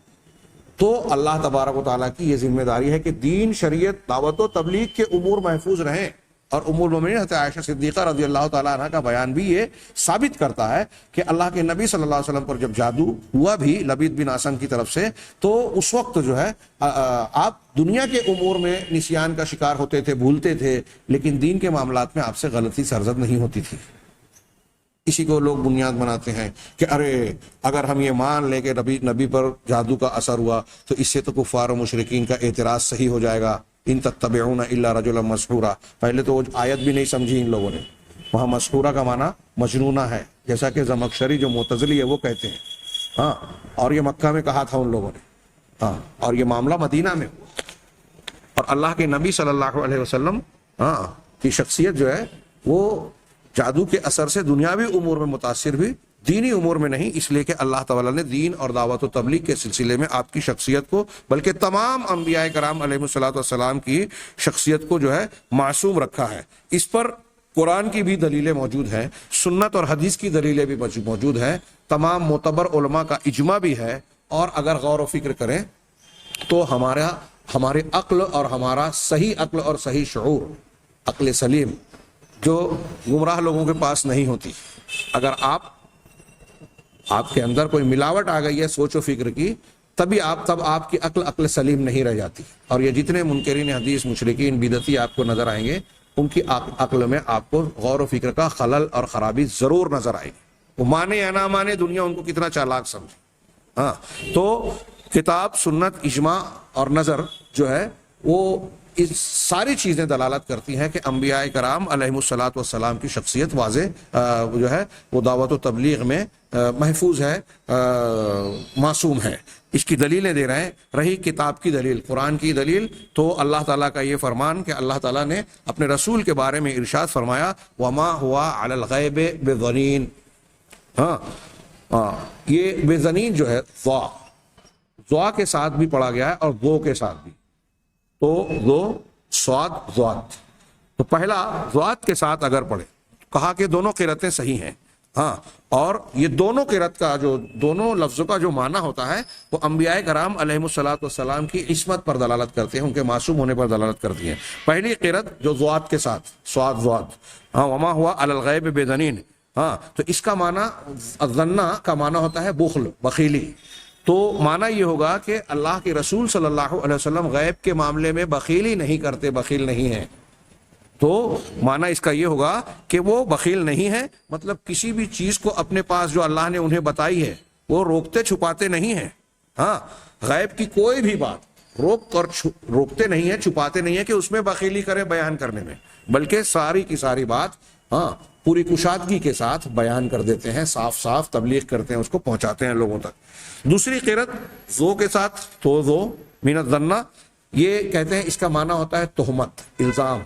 تو اللہ تبارک و تعالیٰ کی یہ ذمہ داری ہے کہ دین، شریعت، دعوت و تبلیغ کے امور محفوظ رہیں. اور ام المومنین حضرت عائشہ صدیقہ رضی اللہ تعالیٰ عنہ کا بیان بھی یہ ثابت کرتا ہے کہ اللہ کے نبی صلی اللہ علیہ وسلم پر جب جادو ہوا بھی لبید بن اسم کی طرف سے، تو اس وقت جو ہے آپ دنیا کے امور میں نسیان کا شکار ہوتے تھے، بھولتے تھے، لیکن دین کے معاملات میں آپ سے غلطی سرزد نہیں ہوتی تھی. اسی کو لوگ بنیاد بناتے ہیں کہ ارے اگر ہم یہ مان لیں کہ نبی پر جادو کا اثر ہوا تو اس سے تو کفار و مشرکین کا اعتراض صحیح ہو جائے گا. ان تتبعون الا رجلا مسحورا، پہلے تو وہ آیت بھی نہیں سمجھی ان لوگوں نے. وہاں مسحورا کا معنی مجنونہ ہے، جیسا کہ زمخشری جو معتزلی ہے وہ کہتے ہیں. ہاں، اور یہ مکہ میں کہا تھا ان لوگوں نے. ہاں، اور یہ معاملہ مدینہ میں ہوا. اور اللہ کے نبی صلی اللہ علیہ وسلم کی شخصیت جو ہے وہ جادو کے اثر سے دنیاوی امور میں متاثر ہوئی، دینی امور میں نہیں، اس لیے کہ اللہ تعالیٰ نے دین اور دعوت و تبلیغ کے سلسلے میں آپ کی شخصیت کو، بلکہ تمام انبیاء کرام علیہ الصلوۃ والسلام کی شخصیت کو جو ہے معصوم رکھا ہے. اس پر قرآن کی بھی دلیلیں موجود ہیں، سنت اور حدیث کی دلیلیں بھی موجود ہیں، تمام معتبر علماء کا اجماع بھی ہے. اور اگر غور و فکر کریں تو ہمارے عقل اور ہمارا صحیح عقل اور صحیح شعور، عقل سلیم جو گمراہ لوگوں کے پاس نہیں ہوتی، اگر آپ کے اندر کوئی ملاوٹ آ گئی ہے سوچ و فکر کی، تب آپ کی عقل سلیم نہیں رہ جاتی. اور یہ جتنے منکرین حدیث، مشرکین، بدعتی آپ کو نظر آئیں گے، ان کی عقل میں آپ کو غور و فکر کا خلل اور خرابی ضرور نظر آئے گی. وہ مانے یا نہ مانے، دنیا ان کو کتنا چالاک سمجھے. ہاں، تو کتاب، سنت، اجماع اور نظر جو ہے وہ اس ساری چیزیں دلالت کرتی ہیں کہ انبیاء کرام علیہ الصلوۃ والسلام کی شخصیت واضح جو ہے وہ دعوت و تبلیغ میں محفوظ ہے، معصوم ہے. اس کی دلیلیں دے رہے ہیں. رہی کتاب کی دلیل، قرآن کی دلیل، تو اللہ تعالیٰ کا یہ فرمان کہ اللہ تعالیٰ نے اپنے رسول کے بارے میں ارشاد فرمایا وما ہوا علی الغیب بضنین. یہ بضنین جو ہے ضا کے ساتھ بھی پڑھا گیا ہے اور ذو کے ساتھ بھی. تو ذو، صاد، ضاد. تو پہلا ضاد کے ساتھ اگر پڑھے، کہا کہ دونوں قرأتیں صحیح ہیں. ہاں، اور یہ دونوں قرأت کا جو دونوں لفظوں کا جو معنی ہوتا ہے وہ انبیاء کرام علیہ الصلوۃ والسلام کی عصمت پر دلالت کرتے ہیں، ان کے معصوم ہونے پر دلالت کرتی ہیں. پہلی قرأت جو ضاد کے ساتھ، صاد، ضاد، وما ہوا علی الغیب بضنین. تو اس کا معنی الظنہ کا معنی ہوتا ہے بخل، بخیلی. تو معنی یہ ہوگا کہ اللہ کے رسول صلی اللہ علیہ وسلم غیب کے معاملے میں بخیلی نہیں کرتے، بخیل نہیں ہیں. تو معنی اس کا یہ ہوگا کہ وہ بخیل نہیں ہے، مطلب کسی بھی چیز کو اپنے پاس جو اللہ نے انہیں بتائی ہے وہ روکتے چھپاتے نہیں ہیں. غیب کی کوئی بھی بات روکتے نہیں ہیں، چھپاتے نہیں ہیں کہ اس میں بخیلی کرے بیان کرنے میں، بلکہ ساری کی ساری بات پوری کشادگی کے ساتھ بیان کر دیتے ہیں، صاف صاف تبلیغ کرتے ہیں، اس کو پہنچاتے ہیں لوگوں تک. دوسری قرأت ذو کے ساتھ، تو ذو من الظنہ، یہ کہتے ہیں اس کا معنی ہوتا ہے تہمت، الزام،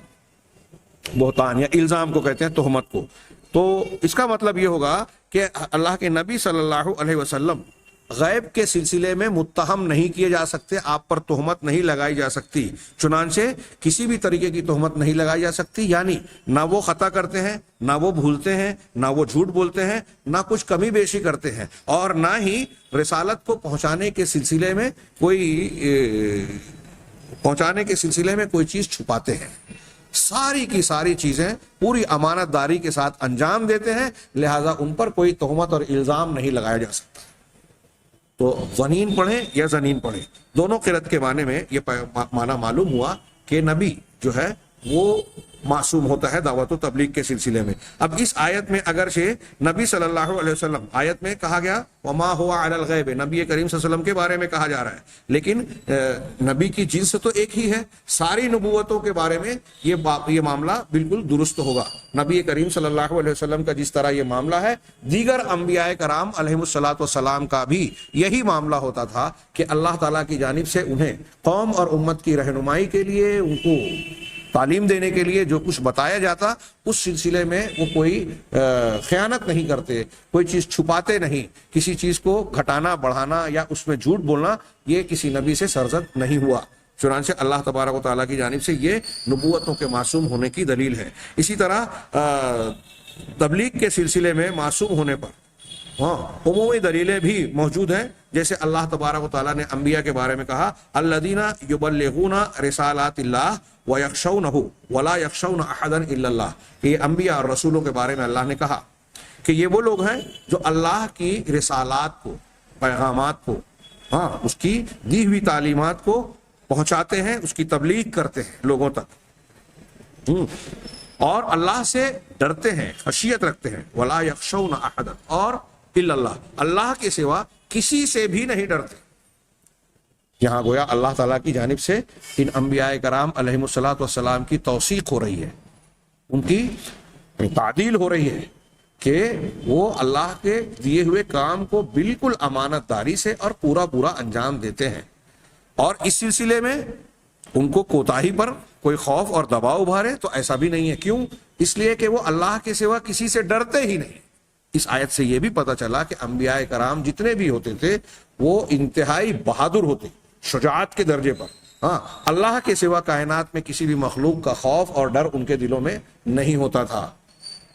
بہتان، یا الزام کو کہتے ہیں تہمت کو. تو اس کا مطلب یہ ہوگا کہ اللہ کے نبی صلی اللہ علیہ وسلم غیب کے سلسلے میں متہم نہیں کیے جا سکتے، آپ پر تہمت نہیں لگائی جا سکتی، چنانچہ کسی بھی طریقے کی تہمت نہیں لگائی جا سکتی. یعنی نہ وہ خطا کرتے ہیں، نہ وہ بھولتے ہیں، نہ وہ جھوٹ بولتے ہیں، نہ کچھ کمی بیشی کرتے ہیں، اور نہ ہی رسالت کو پہنچانے کے سلسلے میں کوئی چیز چھپاتے ہیں. ساری کی ساری چیزیں پوری امانت داری کے ساتھ انجام دیتے ہیں، لہذا ان پر کوئی تہمت اور الزام نہیں لگایا جا سکتا. تو ظنین پڑھیں یا زنین پڑھیں، دونوں قرأت کے معنی میں یہ معنی معلوم ہوا کہ نبی جو ہے وہ معصوم ہوتا ہے دعوت و تبلیغ کے سلسلے میں. اب اس آیت میں اگرچہ نبی صلی اللہ علیہ وسلم آیت میں کہا گیا وما ہوا علی الغیب، نبی کریم صلی اللہ علیہ وسلم کے بارے میں کہا جا رہا ہے، لیکن نبی کی جنس تو ایک ہی ہے. ساری نبوتوں کے بارے میں یہ معاملہ بالکل درست ہوگا. نبی کریم صلی اللہ علیہ وسلم کا جس طرح یہ معاملہ ہے، دیگر انبیاء کرام علیہ الصلوۃ والسلام کا بھی یہی معاملہ ہوتا تھا کہ اللہ تعالیٰ کی جانب سے انہیں قوم اور امت کی رہنمائی کے لیے، ان کو تعلیم دینے کے لیے جو کچھ بتایا جاتا اس سلسلے میں وہ کوئی خیانت نہیں کرتے، کوئی چیز چھپاتے نہیں، کسی چیز کو گھٹانا بڑھانا یا اس میں جھوٹ بولنا یہ کسی نبی سے سرزد نہیں ہوا۔ چنانچہ اللہ تبارک و تعالیٰ کی جانب سے یہ نبوتوں کے معصوم ہونے کی دلیل ہے۔ اسی طرح تبلیغ کے سلسلے میں معصوم ہونے پر عمومی دلیلیں بھی موجود ہیں، جیسے اللہ تبارک و تعالیٰ نے انبیاء کے بارے میں کہا الذین یبلغون رسالات اللہ ویخشونہ ولا یخشون احدا الا اللہ۔ یہ انبیاء اور رسولوں کے بارے میں اللہ نے کہا کہ یہ وہ لوگ ہیں جو اللہ کی رسالات کو، پیغامات کو، اس کی دی ہوئی تعلیمات کو پہنچاتے ہیں، اس کی تبلیغ کرتے ہیں لوگوں تک، اور اللہ سے ڈرتے ہیں، خشیت رکھتے ہیں، ولا یخشون احدا، اور الا اللہ، اللہ کے سوا کسی سے بھی نہیں ڈرتے۔ یہاں گویا اللہ تعالیٰ کی جانب سے ان انبیاء کرام علیہم الصلاۃ والسلام کی توثیق ہو رہی ہے، ان کی تعدیل ہو رہی ہے کہ وہ اللہ کے دیے ہوئے کام کو بالکل امانت داری سے اور پورا انجام دیتے ہیں، اور اس سلسلے میں ان کو کوتاہی پر کوئی خوف اور دباؤ ابھارے تو ایسا بھی نہیں ہے۔ کیوں؟ اس لیے کہ وہ اللہ کے سوا کسی سے ڈرتے ہی نہیں۔ اس آیت سے یہ بھی پتہ چلا کہ انبیاء کرام جتنے بھی ہوتے تھے وہ انتہائی بہادر ہوتے، شجاعت کے درجے پر۔ اللہ کے سوا کائنات میں کسی بھی مخلوق کا خوف اور ڈر ان کے دلوں میں نہیں ہوتا تھا۔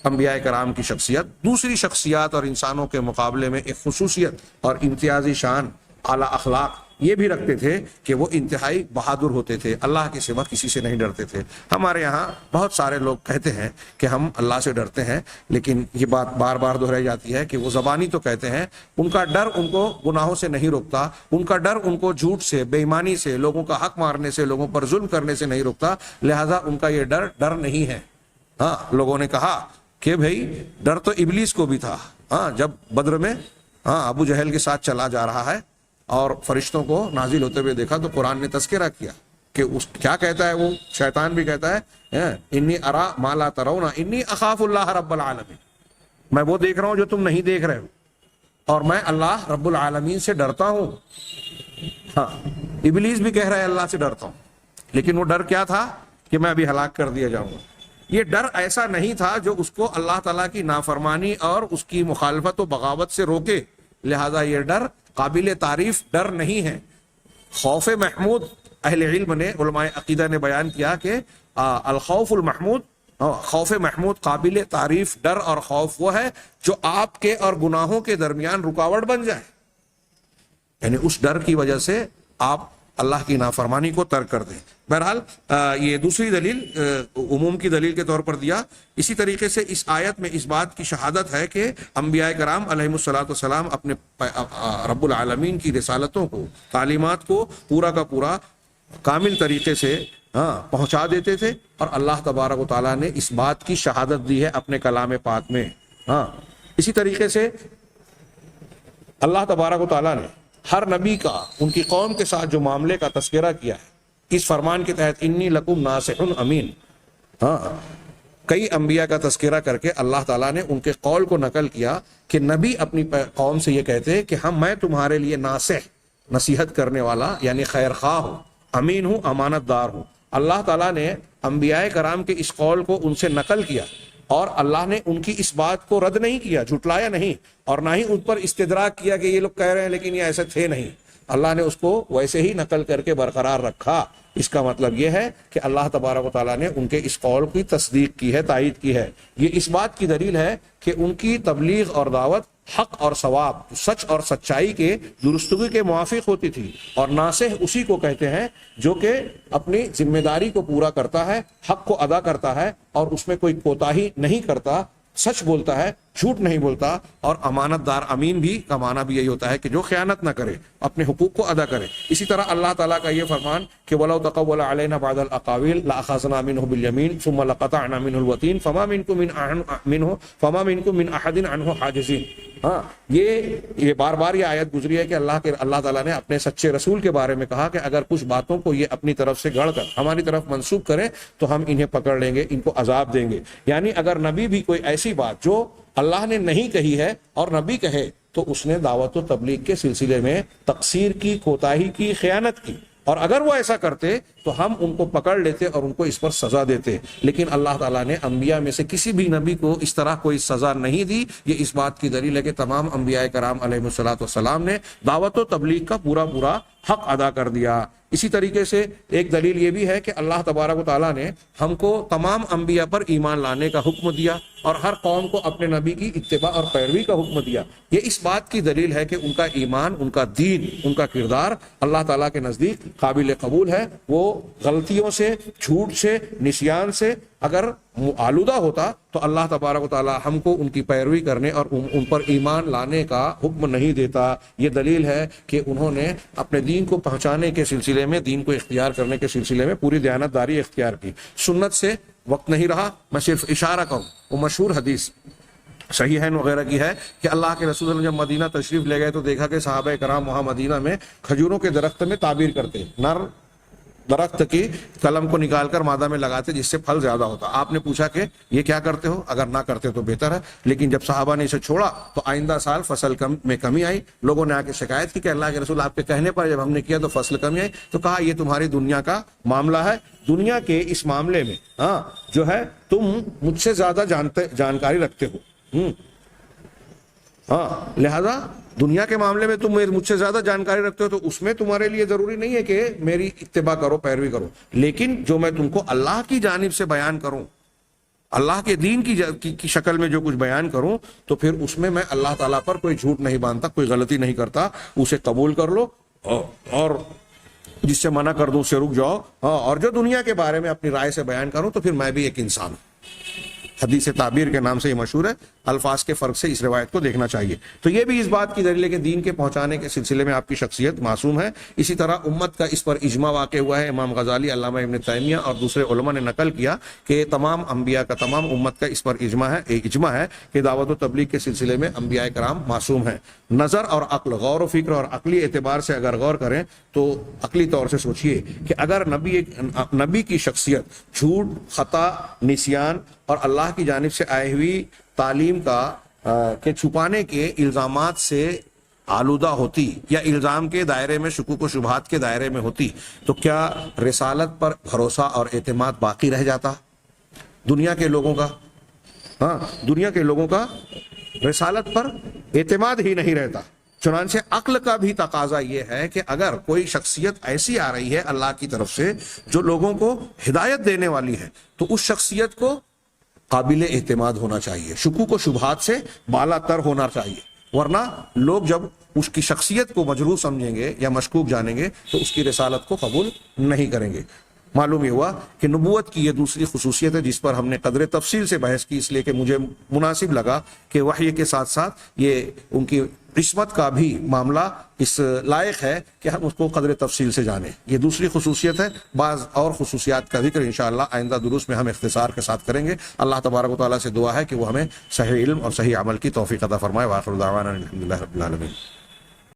انبیاء کرام کی شخصیت دوسری شخصیات اور انسانوں کے مقابلے میں ایک خصوصیت اور امتیازی شان، اعلیٰ اخلاق یہ بھی رکھتے تھے کہ وہ انتہائی بہادر ہوتے تھے، اللہ کے سوا کسی سے نہیں ڈرتے تھے۔ ہمارے یہاں بہت سارے لوگ کہتے ہیں کہ ہم اللہ سے ڈرتے ہیں، لیکن یہ بات بار بار دہرائی جاتی ہے کہ وہ زبانی تو کہتے ہیں، ان کا ڈر ان کو گناہوں سے نہیں روکتا، ان کا ڈر ان کو جھوٹ سے، بے ایمانی سے، لوگوں کا حق مارنے سے، لوگوں پر ظلم کرنے سے نہیں روکتا، لہذا ان کا یہ ڈر نہیں ہے۔ لوگوں نے کہا کہ بھئی ڈر تو ابلیس کو بھی تھا، جب بدر میں ابو جہل کے ساتھ چلا جا رہا ہے اور فرشتوں کو نازل ہوتے ہوئے دیکھا تو قرآن نے تذکرہ کیا کہ کیا کہتا ہے، وہ شیطان بھی کہتا ہے انی ارا ما لا ترون انی اخاف اللہ رب العالمین، میں وہ دیکھ رہا ہوں جو تم نہیں دیکھ رہے ہو، اور میں اللہ رب العالمین سے ڈرتا ہوں۔ ابلیس بھی کہہ رہا ہے اللہ سے ڈرتا ہوں، لیکن وہ ڈر کیا تھا کہ میں ابھی ہلاک کر دیا جاؤں گا۔ یہ ڈر ایسا نہیں تھا جو اس کو اللہ تعالیٰ کی نافرمانی اور اس کی مخالفت و بغاوت سے روکے، لہذا یہ ڈر قابل تعریف ڈر نہیں ہے۔ خوف محمود، اہل علم نے، علماء عقیدہ نے بیان کیا کہ الخوف المحمود، خوف محمود قابل تعریف ڈر اور خوف وہ ہے جو آپ کے اور گناہوں کے درمیان رکاوٹ بن جائے، یعنی اس ڈر کی وجہ سے آپ اللہ کی نافرمانی کو ترک کر دیں۔ بہرحال یہ دوسری دلیل عموم کی دلیل کے طور پر دیا۔ اسی طریقے سے اس آیت میں اس بات کی شہادت ہے کہ انبیاء کرام علیہم الصلاۃ والسلام اپنے رب العالمین کی رسالتوں کو، تعلیمات کو پورا کا پورا کامل طریقے سے پہنچا دیتے تھے، اور اللہ تبارک و تعالیٰ نے اس بات کی شہادت دی ہے اپنے کلام پاک میں۔ اسی طریقے سے اللہ تبارک و تعالیٰ نے ہر نبی کا ان کی قوم کے ساتھ جو معاملے کا تذکرہ کیا ہے اس فرمان کے تحت، انی لکم ناصح امین، کئی انبیاء کا تذکرہ کر کے اللہ تعالیٰ نے ان کے قول کو نقل کیا کہ نبی اپنی قوم سے یہ کہتے ہیں کہ میں تمہارے لیے ناصح، نصیحت کرنے والا یعنی خیر خواہ ہوں، امین ہوں، امانت دار ہوں۔ اللہ تعالیٰ نے انبیاء کرام کے اس قول کو ان سے نقل کیا، اور اللہ نے ان کی اس بات کو رد نہیں کیا، جھٹلایا نہیں، اور نہ ہی ان پر استدراک کیا کہ یہ لوگ کہہ رہے ہیں لیکن یہ ایسے تھے نہیں۔ اللہ نے اس کو ویسے ہی نقل کر کے برقرار رکھا۔ اس کا مطلب یہ ہے کہ اللہ تبارک و تعالیٰ نے ان کے اس قول کی تصدیق کی ہے، تائید کی ہے۔ یہ اس بات کی دلیل ہے کہ ان کی تبلیغ اور دعوت حق اور ثواب، سچ اور سچائی کے درستگی کے موافق ہوتی تھی، اور ناصح اسی کو کہتے ہیں جو کہ اپنی ذمہ داری کو پورا کرتا ہے، حق کو ادا کرتا ہے، اور اس میں کوئی کوتاہی نہیں کرتا، سچ بولتا ہے، جھوٹ نہیں بولتا، اور امانت دار، امین بھی کا معنی بھی یہی ہوتا ہے کہ جو خیانت نہ کرے، اپنے حقوق کو ادا کرے۔ اسی طرح اللہ تعالیٰ کا یہ فرمان کہ وَلَوْ تَقَوَّلَ عَلَيْنَا بَعْضَ الْأَقَاوِيلِ لَأَخَذْنَا مِنْهُ بِالْيَمِينِ ثُمَّ لَقَطَعْنَا مِنْهُ الْوَتِينَ فَمَا مِنْكُم مِّنْ أَحَدٍ عَنْهُ حَاجِزِينَ۔ یہ بار بار یہ آیت گزری ہے کہ اللہ تعالیٰ نے اپنے سچے رسول کے بارے میں کہا کہ اگر کچھ باتوں کو یہ اپنی طرف سے گڑھ کر ہماری طرف منسوخ کریں تو ہم انہیں پکڑ لیں گے، ان کو عذاب دیں گے۔ یعنی اگر نبی بھی کوئی ایسی بات جو اللہ نے نہیں کہی ہے اور نبی کہے تو اس نے دعوت و تبلیغ کے سلسلے میں تقصیر کی، کوتاہی کی، خیانت کی، اور اگر وہ ایسا کرتے تو ہم ان کو پکڑ لیتے اور ان کو اس پر سزا دیتے، لیکن اللہ تعالیٰ نے انبیاء میں سے کسی بھی نبی کو اس طرح کوئی سزا نہیں دی۔ یہ اس بات کی دلیل ہے کہ تمام انبیاء کرام علیہ الصلوۃ والسلام نے دعوت و تبلیغ کا پورا حق ادا کر دیا۔ اسی طریقے سے ایک دلیل یہ بھی ہے کہ اللہ تبارک و تعالیٰ نے ہم کو تمام انبیاء پر ایمان لانے کا حکم دیا اور ہر قوم کو اپنے نبی کی اتباع اور پیروی کا حکم دیا۔ یہ اس بات کی دلیل ہے کہ ان کا ایمان، ان کا دین، ان کا کردار اللہ تعالیٰ کے نزدیک قابل قبول ہے۔ وہ غلطیوں سے، جھوٹ سے، نسیان سے اگر آلودہ ہوتا تو اللہ تبارک و تعالیٰ ہم کو ان کی پیروی کرنے اور ان پر ایمان لانے کا حکم نہیں دیتا۔ یہ دلیل ہے کہ انہوں نے اپنے دین کو پہنچانے کے سلسلے میں، دین کو اختیار کرنے کے سلسلے میں پوری دیانتداری اختیار کی۔ سنت سے وقت نہیں رہا، میں صرف اشارہ کروں، وہ مشہور حدیث صحیحین وغیرہ کی ہے کہ اللہ کے رسول جب مدینہ تشریف لے گئے تو دیکھا کہ صحابہ کرام وہاں مدینہ میں کھجوروں کے درخت میں تعبیر کرتے، نر درخت کی قلم کو نکال کر مادہ میں لگاتے جس سے پھل زیادہ ہوتا۔ آپ نے پوچھا کہ یہ کیا کرتے ہو؟ اگر نہ کرتے تو بہتر ہے، لیکن جب صحابہ نے اسے چھوڑا تو آئندہ سال فصل میں کمی آئی۔ لوگوں نے آ کے شکایت کی کہ اللہ کے رسول آپ کے کہنے پر جب ہم نے کیا تو فصل کمی آئی، تو کہا یہ تمہاری دنیا کا معاملہ ہے، دنیا کے اس معاملے میں جو ہے تم مجھ سے زیادہ جانکاری رکھتے ہو، لہذا دنیا کے معاملے میں تم مجھ سے زیادہ جانکاری رکھتے ہو تو اس میں تمہارے لیے ضروری نہیں ہے کہ میری اتباع کرو، پیروی کرو، لیکن جو میں تم کو اللہ کی جانب سے بیان کروں، اللہ کے دین کی شکل میں جو کچھ بیان کروں، تو پھر اس میں اللہ تعالیٰ پر کوئی جھوٹ نہیں باندھتا، کوئی غلطی نہیں کرتا، اسے قبول کر لو اور جس سے منع کر دوں اسے رک جاؤ۔ اور جو دنیا کے بارے میں اپنی رائے سے بیان کروں تو پھر میں بھی ایک انسان ہوں۔ حدیث تعبیر کے نام سے یہ مشہور ہے، الفاظ کے فرق سے اس روایت کو دیکھنا چاہیے۔ تو یہ بھی اس بات کی دلیل ہے کہ دین کے پہنچانے کے سلسلے میں آپ کی شخصیت معصوم ہے۔ اسی طرح امت کا اس پر اجماع واقع ہوا ہے، امام غزالی، علامہ ابن تیمیہ اور دوسرے علماء نے نقل کیا کہ تمام انبیاء کا، تمام امت کا اس پر اجماع ہے کہ دعوت و تبلیغ کے سلسلے میں انبیاء کرام معصوم ہیں۔ نظر اور عقل، غور و فکر اور عقلی اعتبار سے اگر غور کریں تو عقلی طور سے سوچئے کہ اگر نبی کی شخصیت جھوٹ، خطا، نسیان اور اللہ کی جانب سے آئی ہوئی تعلیم کے چھپانے کے الزامات سے آلودہ ہوتی یا الزام کے دائرے میں، شکوک و شبہات کے دائرے میں ہوتی، تو کیا رسالت پر بھروسہ اور اعتماد باقی رہ جاتا دنیا کے لوگوں کا؟ دنیا کے لوگوں کا رسالت پر اعتماد ہی نہیں رہتا۔ چنانچہ عقل کا بھی تقاضا یہ ہے کہ اگر کوئی شخصیت ایسی آ رہی ہے اللہ کی طرف سے جو لوگوں کو ہدایت دینے والی ہے، تو اس شخصیت کو قابل اعتماد ہونا چاہیے، شکوک و شبہات سے بالا تر ہونا چاہیے، ورنہ لوگ جب اس کی شخصیت کو مجروح سمجھیں گے یا مشکوک جانیں گے تو اس کی رسالت کو قبول نہیں کریں گے۔ معلوم یہ ہوا کہ نبوت کی یہ دوسری خصوصیت ہے جس پر ہم نے قدر تفصیل سے بحث کی، اس لیے کہ مجھے مناسب لگا کہ وحی کے ساتھ ساتھ یہ ان کی عصمت کا بھی معاملہ اس لائق ہے کہ ہم اس کو قدر تفصیل سے جانیں۔ یہ دوسری خصوصیت ہے۔ بعض اور خصوصیات کا ذکر انشاءاللہ آئندہ دروس میں ہم اختصار کے ساتھ کریں گے۔ اللہ تبارک و تعالیٰ سے دعا ہے کہ وہ ہمیں صحیح علم اور صحیح عمل کی توفیق عطا فرمائے۔ وآخر دعوانا الحمدللہ رب العالمین۔